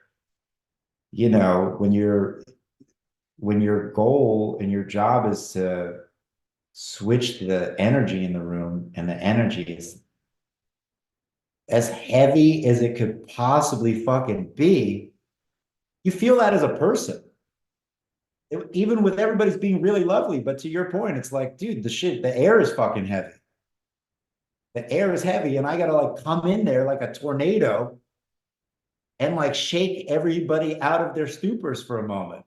when your goal and your job is to switch the energy in the room and the energy is as heavy as it could possibly fucking be, you feel that as a person. Even with everybody's being really lovely, but to your point, it's like, dude, the air is fucking heavy. The air is heavy, and I gotta like come in there like a tornado and like shake everybody out of their stupors for a moment.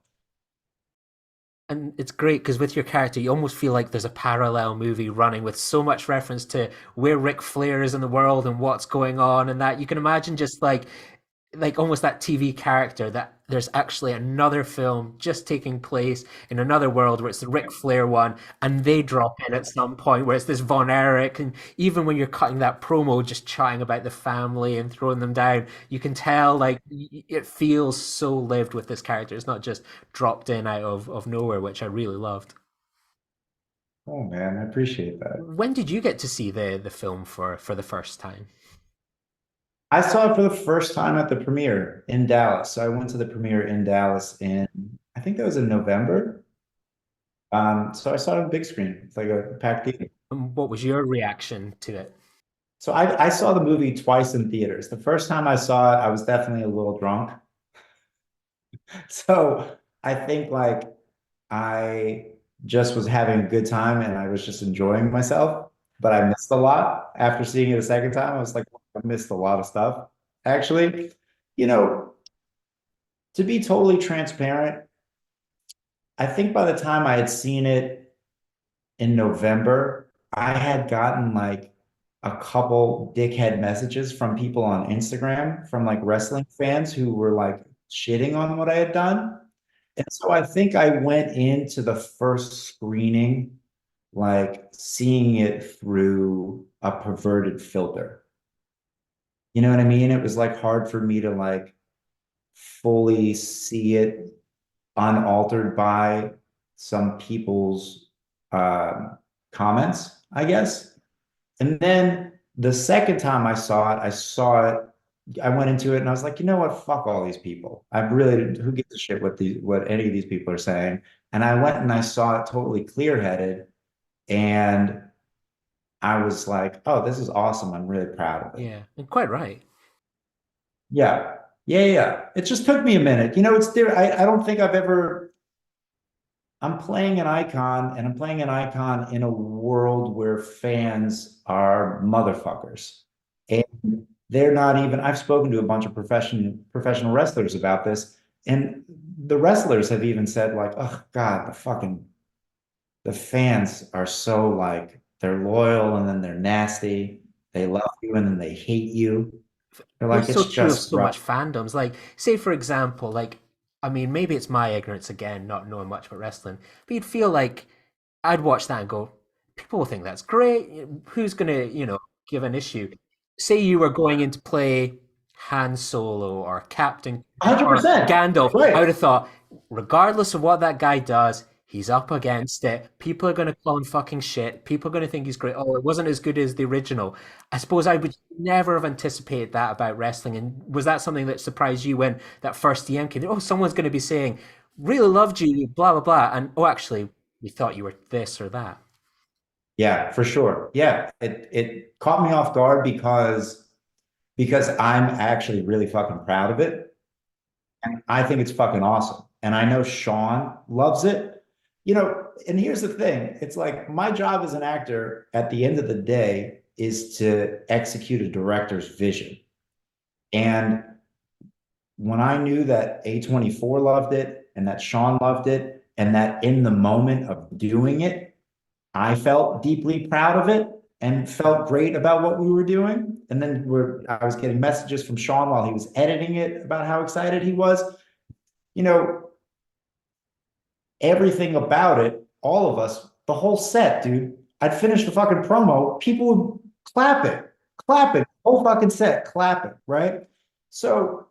And it's great because with your character, you almost feel like there's a parallel movie running with so much reference to where Ric Flair is in the world and what's going on, and that you can imagine just like almost that TV character that there's actually another film just taking place in another world where it's the Ric Flair one, and they drop in at some point where it's this Von Erich, and even when you're cutting that promo, just chatting about the family and throwing them down, you can tell like it feels so lived with this character. It's not just dropped in out of nowhere, which I really loved. Oh man, I appreciate that. When did you get to see the film for the first time? I saw it for the first time at the premiere in Dallas. So I went to the premiere in Dallas in I think that was in November. So I saw it on big screen. It's like a packed theater. And what was your reaction to it? So I saw the movie twice in theaters. The first time I saw it, I was definitely a little drunk. So I think like I just was having a good time and I was just enjoying myself, but I missed a lot after seeing it a second time. I was like, I missed a lot of stuff. Actually, you know, to be totally transparent, I think by the time I had seen it in November, I had gotten like a couple dickhead messages from people on Instagram from like wrestling fans who were like shitting on what I had done. And so I think I went into the first screening like seeing it through a perverted filter. You know what I mean? It was like hard for me to like fully see it unaltered by some people's comments, I guess. And then the second time I saw it, I went into it and I was like, you know what? Fuck all these people. I really, who gives a shit what any of these people are saying? And I went and I saw it totally clear-headed, and I was like, oh, this is awesome. I'm really proud of it. Yeah, and quite right. Yeah. Yeah, yeah. It just took me a minute. It's there. I don't think I've ever I'm playing an icon, and I'm playing an icon in a world where fans are motherfuckers. And they're not even, I've spoken to a bunch of professional wrestlers about this, and the wrestlers have even said, like, oh God, the fans are so like they're loyal and then they're nasty. They love you and then they hate you. They're Well, like, it's so it's true of just so rough. much fandoms. Like, say for example, like, I mean, maybe it's my ignorance again, not knowing much about wrestling, but you'd feel like I'd watch that and go, people will think that's great. Who's gonna, give an issue? Say you were going in to play Han Solo or Captain Kirk or 100%. Gandalf, I Right. would have thought, regardless of what that guy does, he's up against it. People are going to call him fucking shit. People are going to think he's great. Oh, it wasn't as good as the original. I suppose I would never have anticipated that about wrestling. And was that something that surprised you when that first DM came? Oh, someone's going to be saying, really loved you, blah, blah, blah. And oh, actually, we thought you were this or that. Yeah, for sure. Yeah, it caught me off guard because I'm actually really fucking proud of it. And I think it's fucking awesome. And I know Sean loves it. And here's the thing. It's like my job as an actor at the end of the day is to execute a director's vision. And when I knew that A24 loved it and that Sean loved it and that in the moment of doing it, I felt deeply proud of it and felt great about what we were doing. And then I was getting messages from Sean while he was editing it about how excited he was. You know, everything about it, all of us, the whole set, dude. I'd finish the fucking promo, people would clap it, whole fucking set, clap it, right? So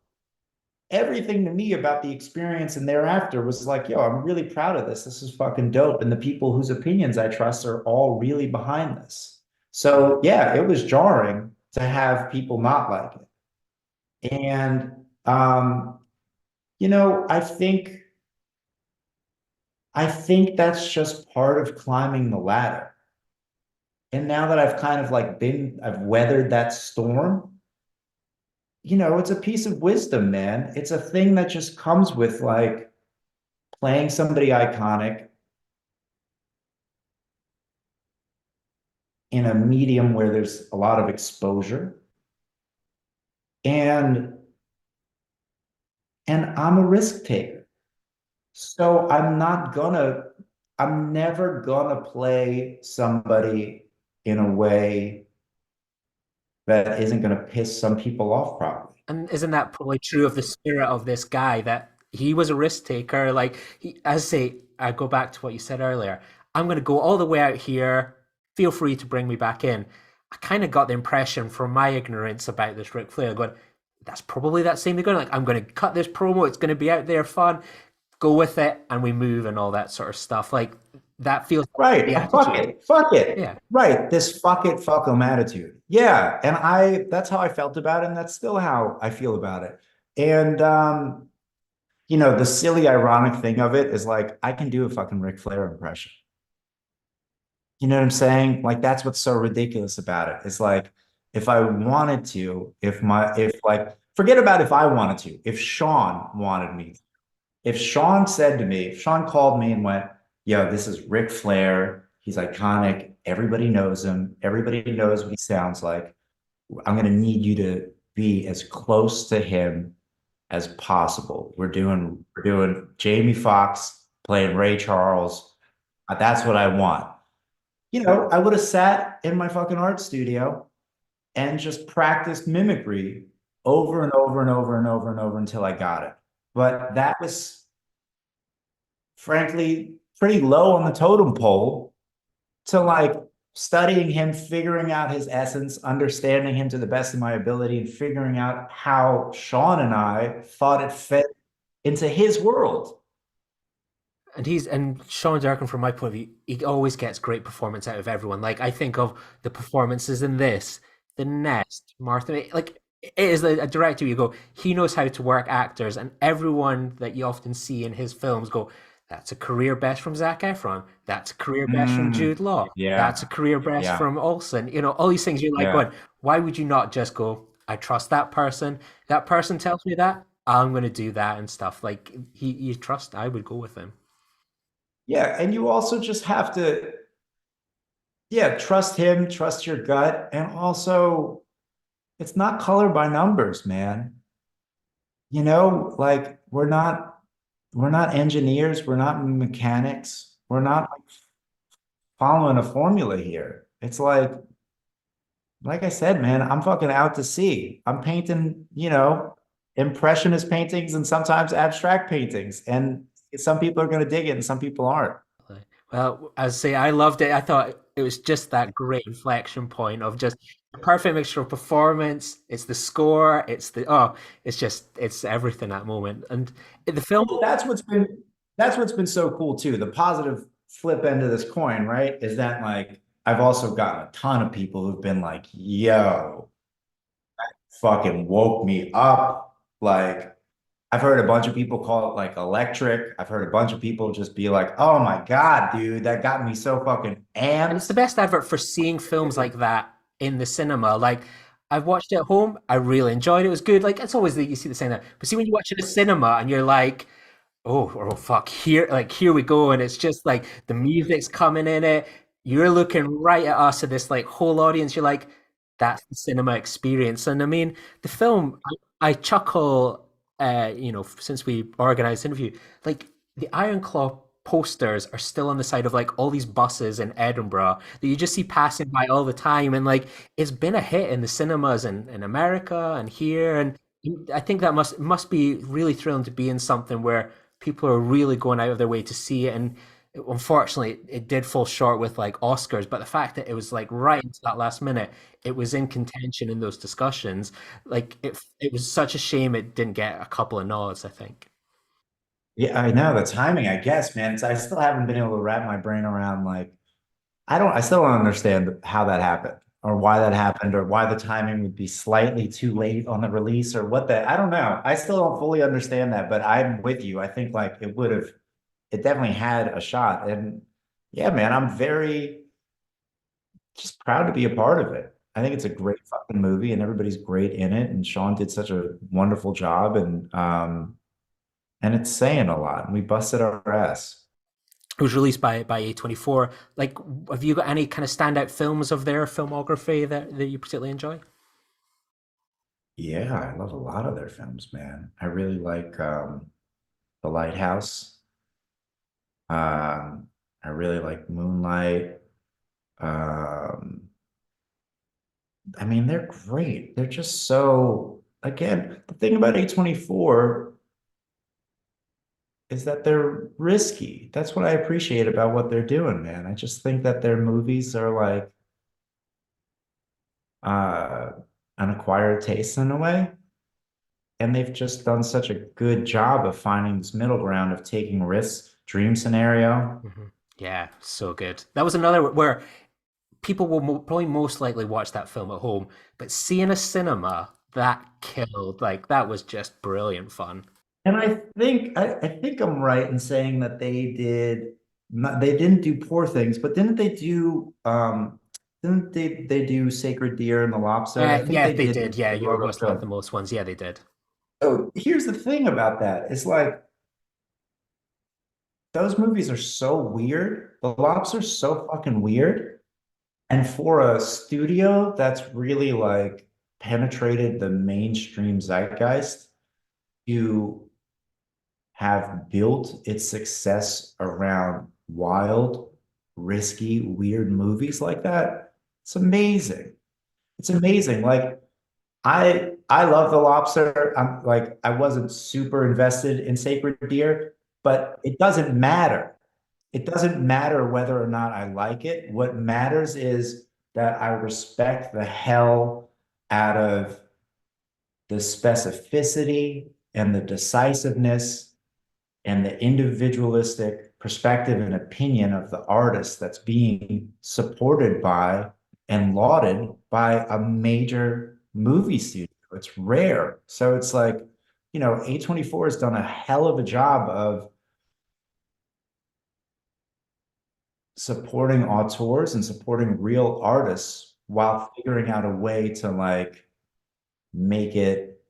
everything to me about the experience and thereafter was like, yo, I'm really proud of this. This is fucking dope. And the people whose opinions I trust are all really behind this. So yeah, it was jarring to have people not like it. And I think that's just part of climbing the ladder. And now that I've kind of I've weathered that storm, it's a piece of wisdom, man. It's a thing that just comes with playing somebody iconic in a medium where there's a lot of exposure. And I'm a risk taker. So I'm never gonna play somebody in a way that isn't going to piss some people off probably. And isn't that probably true of the spirit of this guy that he was a risk taker? Like I go back to what you said earlier. I'm going to go all the way out here. Feel free to bring me back in. I kind of got the impression from my ignorance about this Ric Flair going, that's probably that same thing going, like, I'm going to cut this promo. It's going to be out there fun. Go with it. And we move and all that sort of stuff. Like that feels right. Yeah, fuck it. Yeah. Right. This fuck it, fuck 'em attitude. Yeah. And that's how I felt about it. And that's still how I feel about it. And, the silly, ironic thing of it is like, I can do a fucking Ric Flair impression. You know what I'm saying? Like, that's what's so ridiculous about it. It's like, if I wanted to, forget about if I wanted to, if Sean wanted me, if Sean said to me, if Sean called me and went, yo, this is Ric Flair. He's iconic. Everybody knows him. Everybody knows what he sounds like. I'm going to need you to be as close to him as possible. We're doing Jamie Foxx playing Ray Charles. That's what I want. I would have sat in my fucking art studio and just practiced mimicry over and over and over and over and over until I got it. But that was, frankly, pretty low on the totem pole to studying him, figuring out his essence, understanding him to the best of my ability, and figuring out how Sean and I thought it fit into his world. And Sean Durkin, from my point of view, he always gets great performance out of everyone. Like I think of the performances in this, The Nest, Martha, like it is a director, you go, he knows how to work actors, and everyone that you often see in his films go, that's a career best from Zac Efron. That's a career best from Jude Law. Yeah. That's a career best from Olsen. All these things you're like going, why would you not just go, I trust that person. That person tells me that, I'm going to do that and stuff. Like you trust, I would go with him. Yeah. And you also just have to, trust him, trust your gut. And also it's not color by numbers, man. We're not engineers. We're not mechanics. We're not following a formula here. It's like I said, man, I'm fucking out to sea. I'm painting, impressionist paintings and sometimes abstract paintings. And some people are going to dig it and some people aren't. Well, as I say, I loved it. I thought it was just that great inflection point of just a perfect mixture of performance. It's the score. It's everything that moment. And the film. That's what's been that's what's been so cool too. The positive flip end of this coin, right, is that like I've also gotten a ton of people who've been like, yo, fucking woke me up. Like I've heard a bunch of people call it like electric. I've heard a bunch of people just be like, oh my God, dude, that got me so fucking And it's the amped. best advert for seeing films like that in the cinema. Like I've watched it at home, I really enjoyed it. It was good. Like it's always that you see the same thing. But see when you watch it in the cinema and you're like, oh fuck, here we go, and it's just like the music's coming in it. You're looking right at us, and this like whole audience. You're like, that's the cinema experience. And I mean, the film, I chuckle, since we organized the interview, like the Iron Claw posters are still on the side of like all these buses in Edinburgh that you just see passing by all the time, and like it's been a hit in the cinemas in America and here, and I think that must be really thrilling to be in something where people are really going out of their way to see it. And unfortunately, it did fall short with like Oscars, but the fact that it was like right into that last minute, it was in contention in those discussions. Like it was such a shame it didn't get a couple of nods, I think. Yeah, I know the timing, I guess, man. I still haven't been able to wrap my brain around like I still don't understand how that happened or why that happened or why the timing would be slightly too late on the release or what I don't know. I still don't fully understand that, but I'm with you. I think like it definitely had a shot. And yeah, man, I'm very just proud to be a part of it. I think it's a great fucking movie and everybody's great in it. And Sean did such a wonderful job and it's saying a lot. And we busted our ass. It was released by A24. Like, have you got any kind of standout films of their filmography that you particularly enjoy? Yeah, I love a lot of their films, man. I really like The Lighthouse. Um, I really like Moonlight. Um, I mean, they're great. They're just so, again, the thing about A24 is that they're risky. That's what I appreciate about what they're doing, man. I just think that their movies are like uh an acquired taste in a way. And they've just done such a good job of finding this middle ground of taking risks, dream scenario. Hmm. Yeah, so good. That was another where people will probably most likely watch that film at home, but seeing a cinema that killed. Like that was just brilliant fun. And I think I'm right in saying that they did not they didn't do Poor Things, but didn't they do Sacred Deer and the Lobster? I think Yeah, they they did did. Yeah, the you were Royal must have the Film. most ones. Yeah, they did. So here's the thing about that. It's like those movies are so weird. The Lobster's so fucking weird. And for a studio that's really like penetrated the mainstream zeitgeist, you have built its success around wild, risky, weird movies like that. It's amazing. It's amazing. Like I love The Lobster. I'm like I wasn't super invested in Sacred Deer, but it doesn't matter. It doesn't matter whether or not I like it. What matters is that I respect the hell out of the specificity and the decisiveness and the individualistic perspective and opinion of the artist that's being supported by and lauded by a major movie studio. It's rare. So it's like, A24 has done a hell of a job of supporting auteurs and supporting real artists while figuring out a way to like make it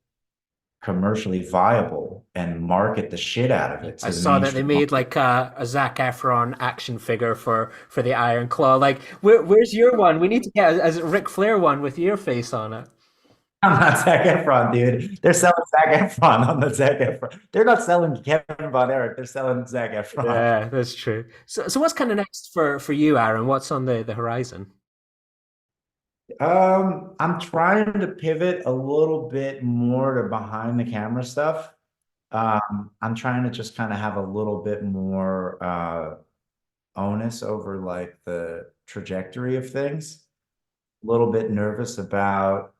commercially viable and market the shit out of it I to the saw that they mainstream made market. like a Zac Efron action figure for the Iron Claw. Like, where's your one? We need to get a Ric Flair one with your face on it. I'm not Zac Efron, dude. They're selling Zac Efron on the Zac Efron. They're not selling Kevin Von Erich. They're selling Zac Efron. Yeah, that's true. So what's kind of next for you, Aaron? What's on the horizon? I'm trying to pivot a little bit more to behind the camera stuff. I'm trying to just kind of have a little bit more onus over like the trajectory of things. A little bit nervous about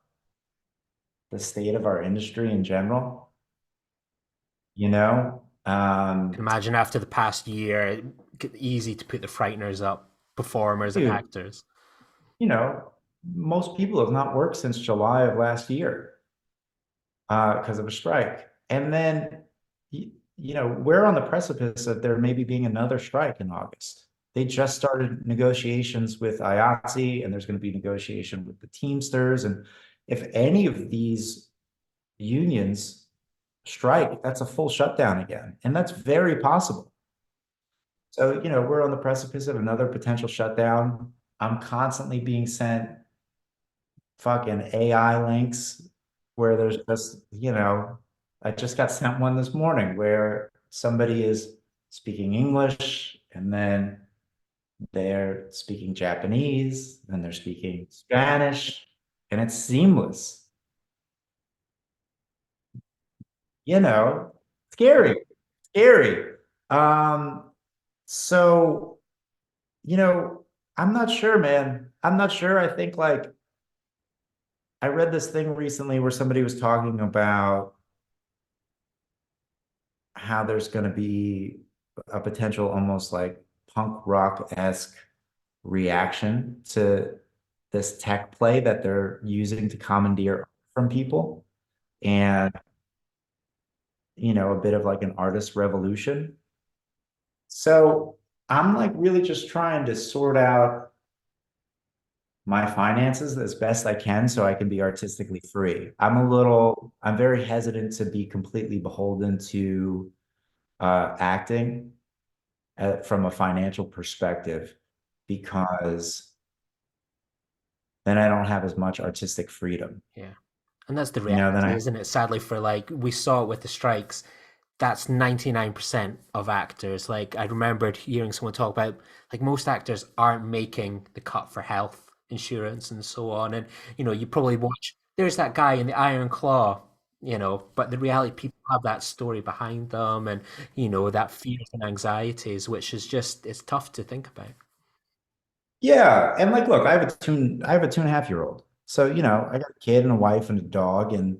the state of our industry in general, you know? Can Um, imagine after the past year, easy to put the frighteners up, performers and dude, actors. most people have not worked since July of last year because of a strike. And then, we're on the precipice of there maybe being another strike in August. They just started negotiations with IATSE, and there's going to be negotiation with the Teamsters. And if any of these unions strike, that's a full shutdown again. And that's very possible. So, we're on the precipice of another potential shutdown. I'm constantly being sent fucking AI links where there's just, I just got sent one this morning where somebody is speaking English and then they're speaking Japanese and they're speaking Spanish and it's seamless, you know, scary, scary. Um, so, you know, I'm not sure, man. I'm not sure. I think like I read this thing recently where somebody was talking about how there's going to be a potential almost like punk rock-esque reaction to this tech play that they're using to commandeer from people and a bit of like an artist revolution. So I'm like really just trying to sort out my finances as best I can so I can be artistically free. I'm very hesitant to be completely beholden to acting from a financial perspective because then I don't have as much artistic freedom. Yeah. And that's the Then reality, I, isn't it? Sadly, for like, we saw it with the strikes. That's 99% of actors. Like, I remembered hearing someone talk about, like, most actors aren't making the cut for health insurance and so on. And, you probably watch, there's that guy in the Iron Claw, but the reality, people have that story behind them and, that fears and anxieties, which is just, it's tough to think about. yeah, and like, look, I have a 2.5-year-old. So, I got a kid and a wife and a dog and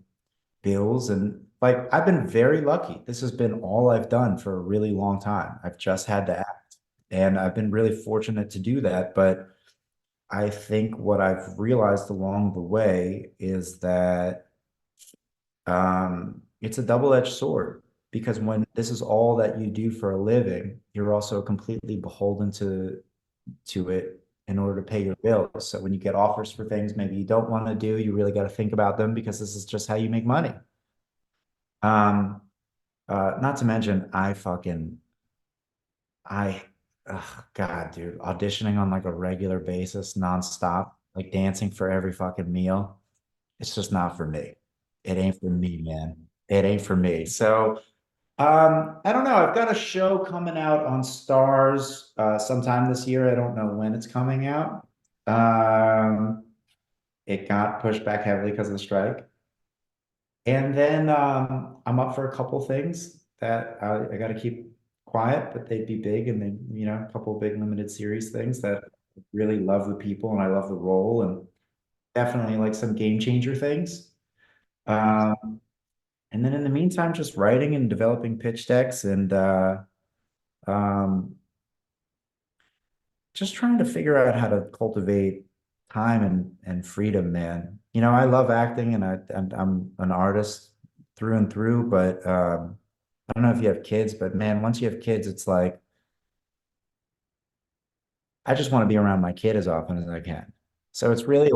bills and like I've been very lucky. This has been all I've done for a really long time. I've just had to act. And I've been really fortunate to do that. But I think what I've realized along the way is that it's a double-edged sword because when this is all that you do for a living, you're also completely beholden to it in order to pay your bills. So when you get offers for things maybe you don't want to do, you really got to think about them because this is just how you make money. Um, Not to mention I God, dude, auditioning on like a regular basis, nonstop, like dancing for every fucking meal. It's just not for me. It ain't for me, man. It ain't for me. So I don't know. I've got a show coming out on Stars sometime this year. I don't know when it's coming out. Um, it got pushed back heavily because of the strike. And then I'm up for a couple things that I got to keep quiet, but they'd be big and they, a couple of big limited series things that really love the people and I love the role and definitely like some game changer things. Um, and then in the meantime, just writing and developing pitch decks and um, just trying to figure out how to cultivate time and freedom, man. I love acting and I'm an artist through and through, but I don't know if you have kids, but man, once you have kids, it's like I just want to be around my kid as often as I can. So it's really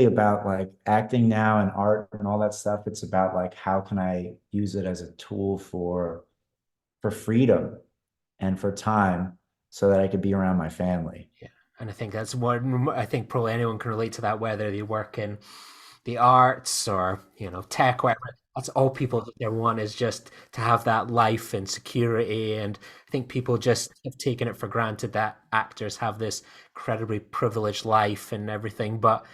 about like acting now and art and all that stuff. It's about like how can I use it as a tool for freedom and for time so that I could be around my family. Yeah, and I think that's what I think probably anyone can relate to that, whether they work in the arts or tech, whatever. That's all people they want is just to have that life and security. And I think people just have taken it for granted that actors have this incredibly privileged life and everything, but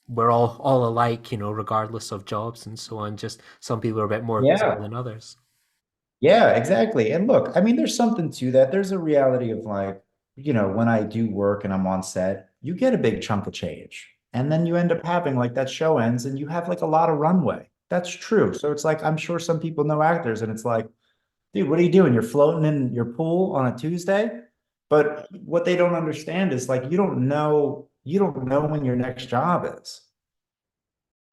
we're all alike, regardless of jobs and so on. Just some people are a bit more visible Yeah. than others. Yeah, exactly. And look, I mean, there's something to that. There's a reality of like, when I do work and I'm on set, you get a big chunk of change. And then you end up having like that show ends and you have like a lot of runway. That's true. So it's like, I'm sure some people know actors and it's like, dude, what are you doing? You're floating in your pool on a Tuesday? But what they don't understand is like you don't know when your next job is.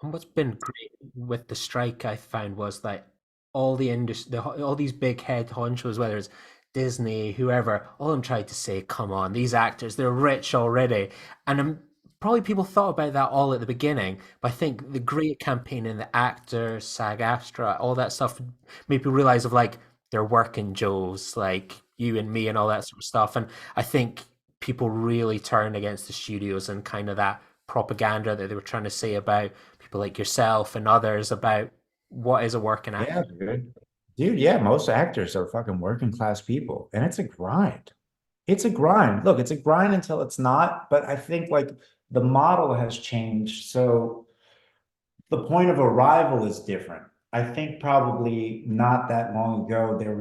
And what's been great with the strike, I found, was that all the industry, all these big head honchos, whether it's Disney, whoever, all of them tried to say, "Come on, these actors, they're rich already," and probably people thought about that all at the beginning. But I think the great campaign in the actors, SAG-AFTRA, all that stuff made people realize of like they're working Joes, like you and me, and all that sort of stuff. And I think people really turned against the studios and kind of that propaganda that they were trying to say about people like yourself and others about what is a working actor. Yeah, dude. Dude, yeah, most actors are fucking working class people, and it's a grind. It's a grind. Look, it's a grind until it's not, but I think like the model has changed. So the point of arrival is different. I think probably not that long ago there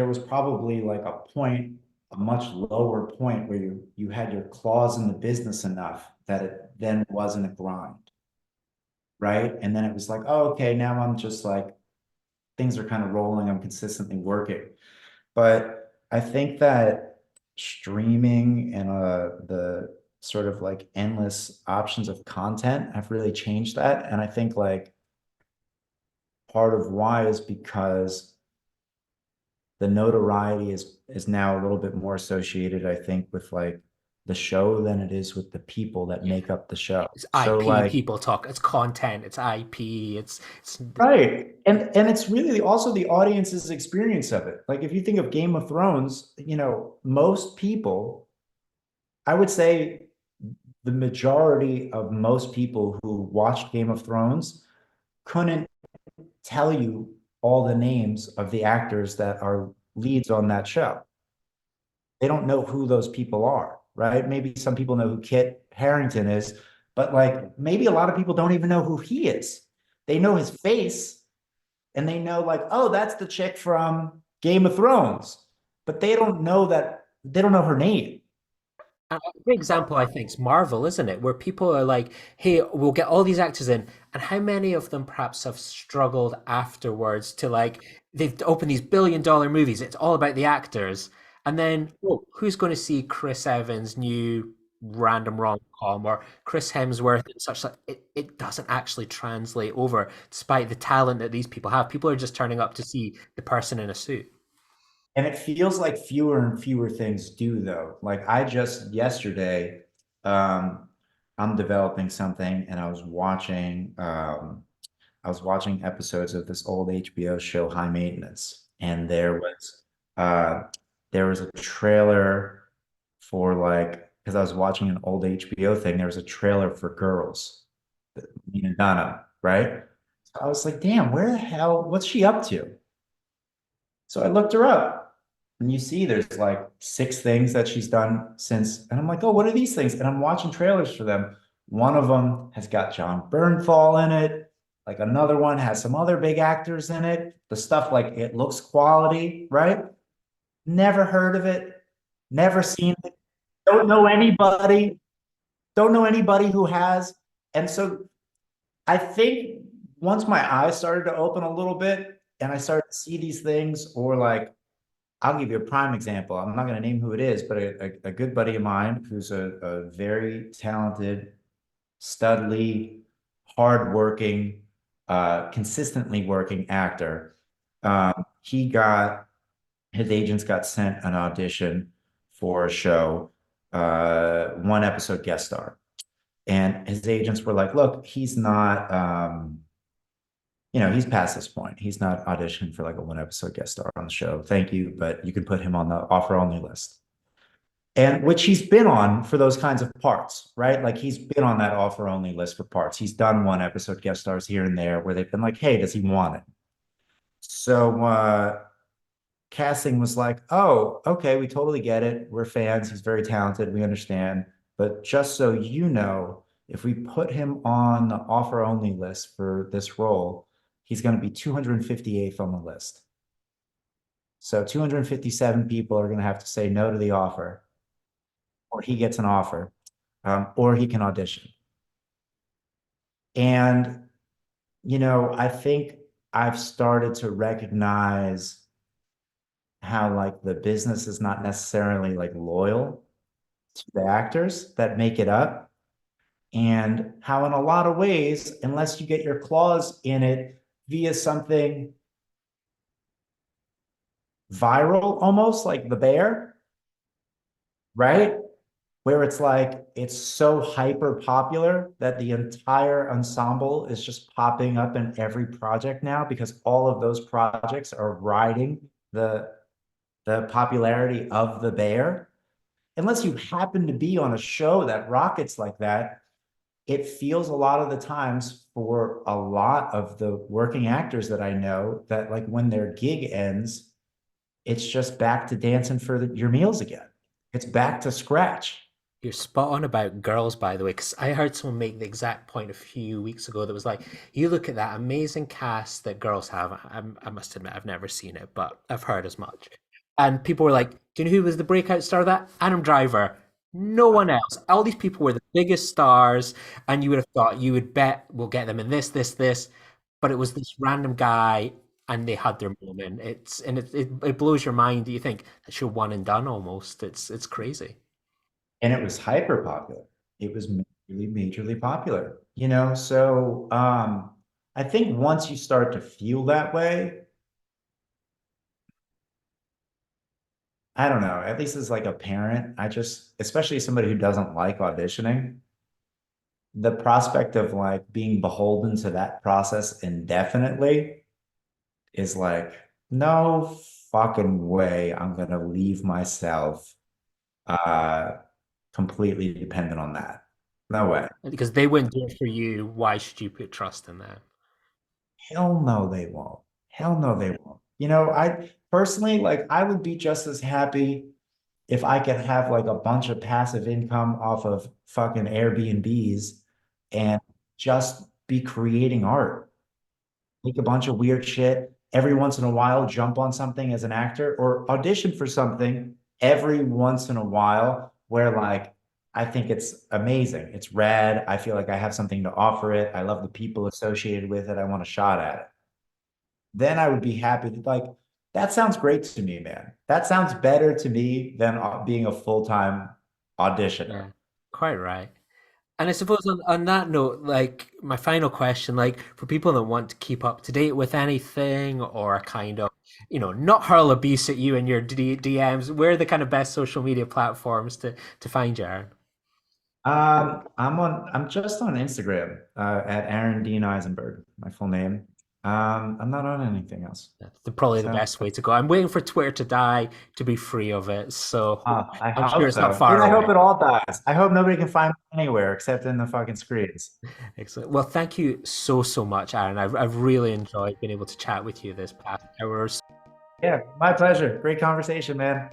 was probably like a point, a much lower point where you had your claws in the business enough that it then wasn't a grind, right? And then it was like, oh, okay, now I'm just like things are kind of rolling, I'm consistently working. But I think that streaming and the sort of like endless options of content have really changed that. And I think like part of why is because the notoriety is now a little bit more associated, I think, with like the show than it is with the people that make up the show. It's So IP like people talk, it's content, it's IP, it's right. And it's really also the audience's experience of it. Like if you think of Game of Thrones, most people, I would say the majority of most people who watched Game of Thrones couldn't tell you all the names of the actors that are leads on that show. They don't know who those people are, right? Maybe some people know who Kit Harington is, but like maybe a lot of people don't even know who he is. They know his face and they know like, oh, that's the chick from Game of Thrones, but they don't know her name. a great example, I think, is Marvel, isn't it? Where people are like, hey, we'll get all these actors in, and how many of them perhaps have struggled afterwards to like, they've opened these billion-dollar movies, it's all about the actors, and then, oh, who's going to see Chris Evans' new random rom-com or Chris Hemsworth and such like it doesn't actually translate over despite the talent that these people have. People are just turning up to see the person in a suit. And it feels like fewer and fewer things do, though. Like I just yesterday, um, I'm developing something, and I was watching episodes of this old HBO show, High Maintenance, and uh, there was a trailer for like because I was watching an old HBO thing. There was a trailer for Girls, Nina Dunham, right? So I was like, damn, where the hell? What's she up to? So I looked her up, and you see there's like 6 things that she's done since, and I'm like, oh, what are these things? And I'm watching trailers for them. One of them has got John Bernthal in it. Like another one has some other big actors in it. The stuff like it looks quality, right? Never heard of it, never seen it. Don't know anybody. Don't know anybody who has. And so I think once my eyes started to open a little bit and I started to see these things, or like, I'll give you a prime example. I'm not going to name who it is, but a good buddy of mine who's a very talented, studly, hardworking, consistently working actor. He got his agents got sent an audition for a show, 1 episode guest star. And his agents were like, look, he's not, he's past this point. He's not auditioning for like a 1 episode guest star on the show. Thank you, but you can put him on the offer only list. And which he's been on for those kinds of parts, right? Like he's been on that offer only list for parts. He's done 1 episode guest stars here and there where they've been like, hey, does he want it? So casting was like, oh, okay, we totally get it. We're fans. He's very talented. We understand. But just so you know, if we put him on the offer only list for this role, he's going to be 258th on the list. So 257 people are going to have to say no to the offer, or he gets an offer, or he can audition. And, I think I've started to recognize how like the business is not necessarily like loyal to the actors that make it up, and how in a lot of ways, unless you get your claws in it via something viral, almost like the bear, right? Where it's like it's so hyper popular that the entire ensemble is just popping up in every project now because all of those projects are riding the popularity of the bear. Unless you happen to be on a show that rockets like that, it feels a lot of the times for a lot of the working actors that I know that like when their gig ends, it's just back to dancing for your meals again. It's back to scratch. You're spot on about girls, by the way, because I heard someone make the exact point a few weeks ago that was like, you look at that amazing cast that girls have. I must admit, I've never seen it, but I've heard as much. And people were like, do you know who was the breakout star of that? Adam Driver. No one else. All these people were the biggest stars, and you would have thought you would bet we'll get them in this, but it was this random guy, and they had their moment. It blows your mind. You think that's your one and done almost. It's crazy. And it was hyper popular. It was majorly popular, you know? So I think once you start to feel that way, I don't know, at least as like a parent, I just, especially somebody who doesn't like auditioning, the prospect of like being beholden to that process indefinitely is like, no fucking way I'm gonna leave myself uh completely dependent on that. No way. Because they wouldn't do it for you. Why should you put trust in them? Hell no, they won't. Hell no, they won't. You know, I personally like I would be just as happy if I could have like a bunch of passive income off of fucking Airbnbs and just be creating art. Make a bunch of weird shit every once in a while, jump on something as an actor or audition for something every once in a while where like I think it's amazing. It's rad. I feel like I have something to offer it. I love the people associated with it. I want a shot at it. Then I would be happy to like that sounds great to me, man. That sounds better to me than being a full-time auditioner. Yeah, quite right. And I suppose on that note, like my final question, like for people that want to keep up to date with anything or kind of, not hurl abuse at you in your DMs, where are the kind of best social media platforms to find you, Aaron? I'm just on Instagram, at Aaron Dean Eisenberg, my full name. I'm not on anything else. That's probably the So, best way to go. I'm waiting for Twitter to die to be free of it, so I I'm sure hope it's not so. Dude, far I hope away. it all dies. I hope nobody can find me anywhere except in the fucking screens. Excellent. Well, thank you so much, Aaron. I've really enjoyed being able to chat with you this past hour. Yeah, my pleasure. Great conversation, man.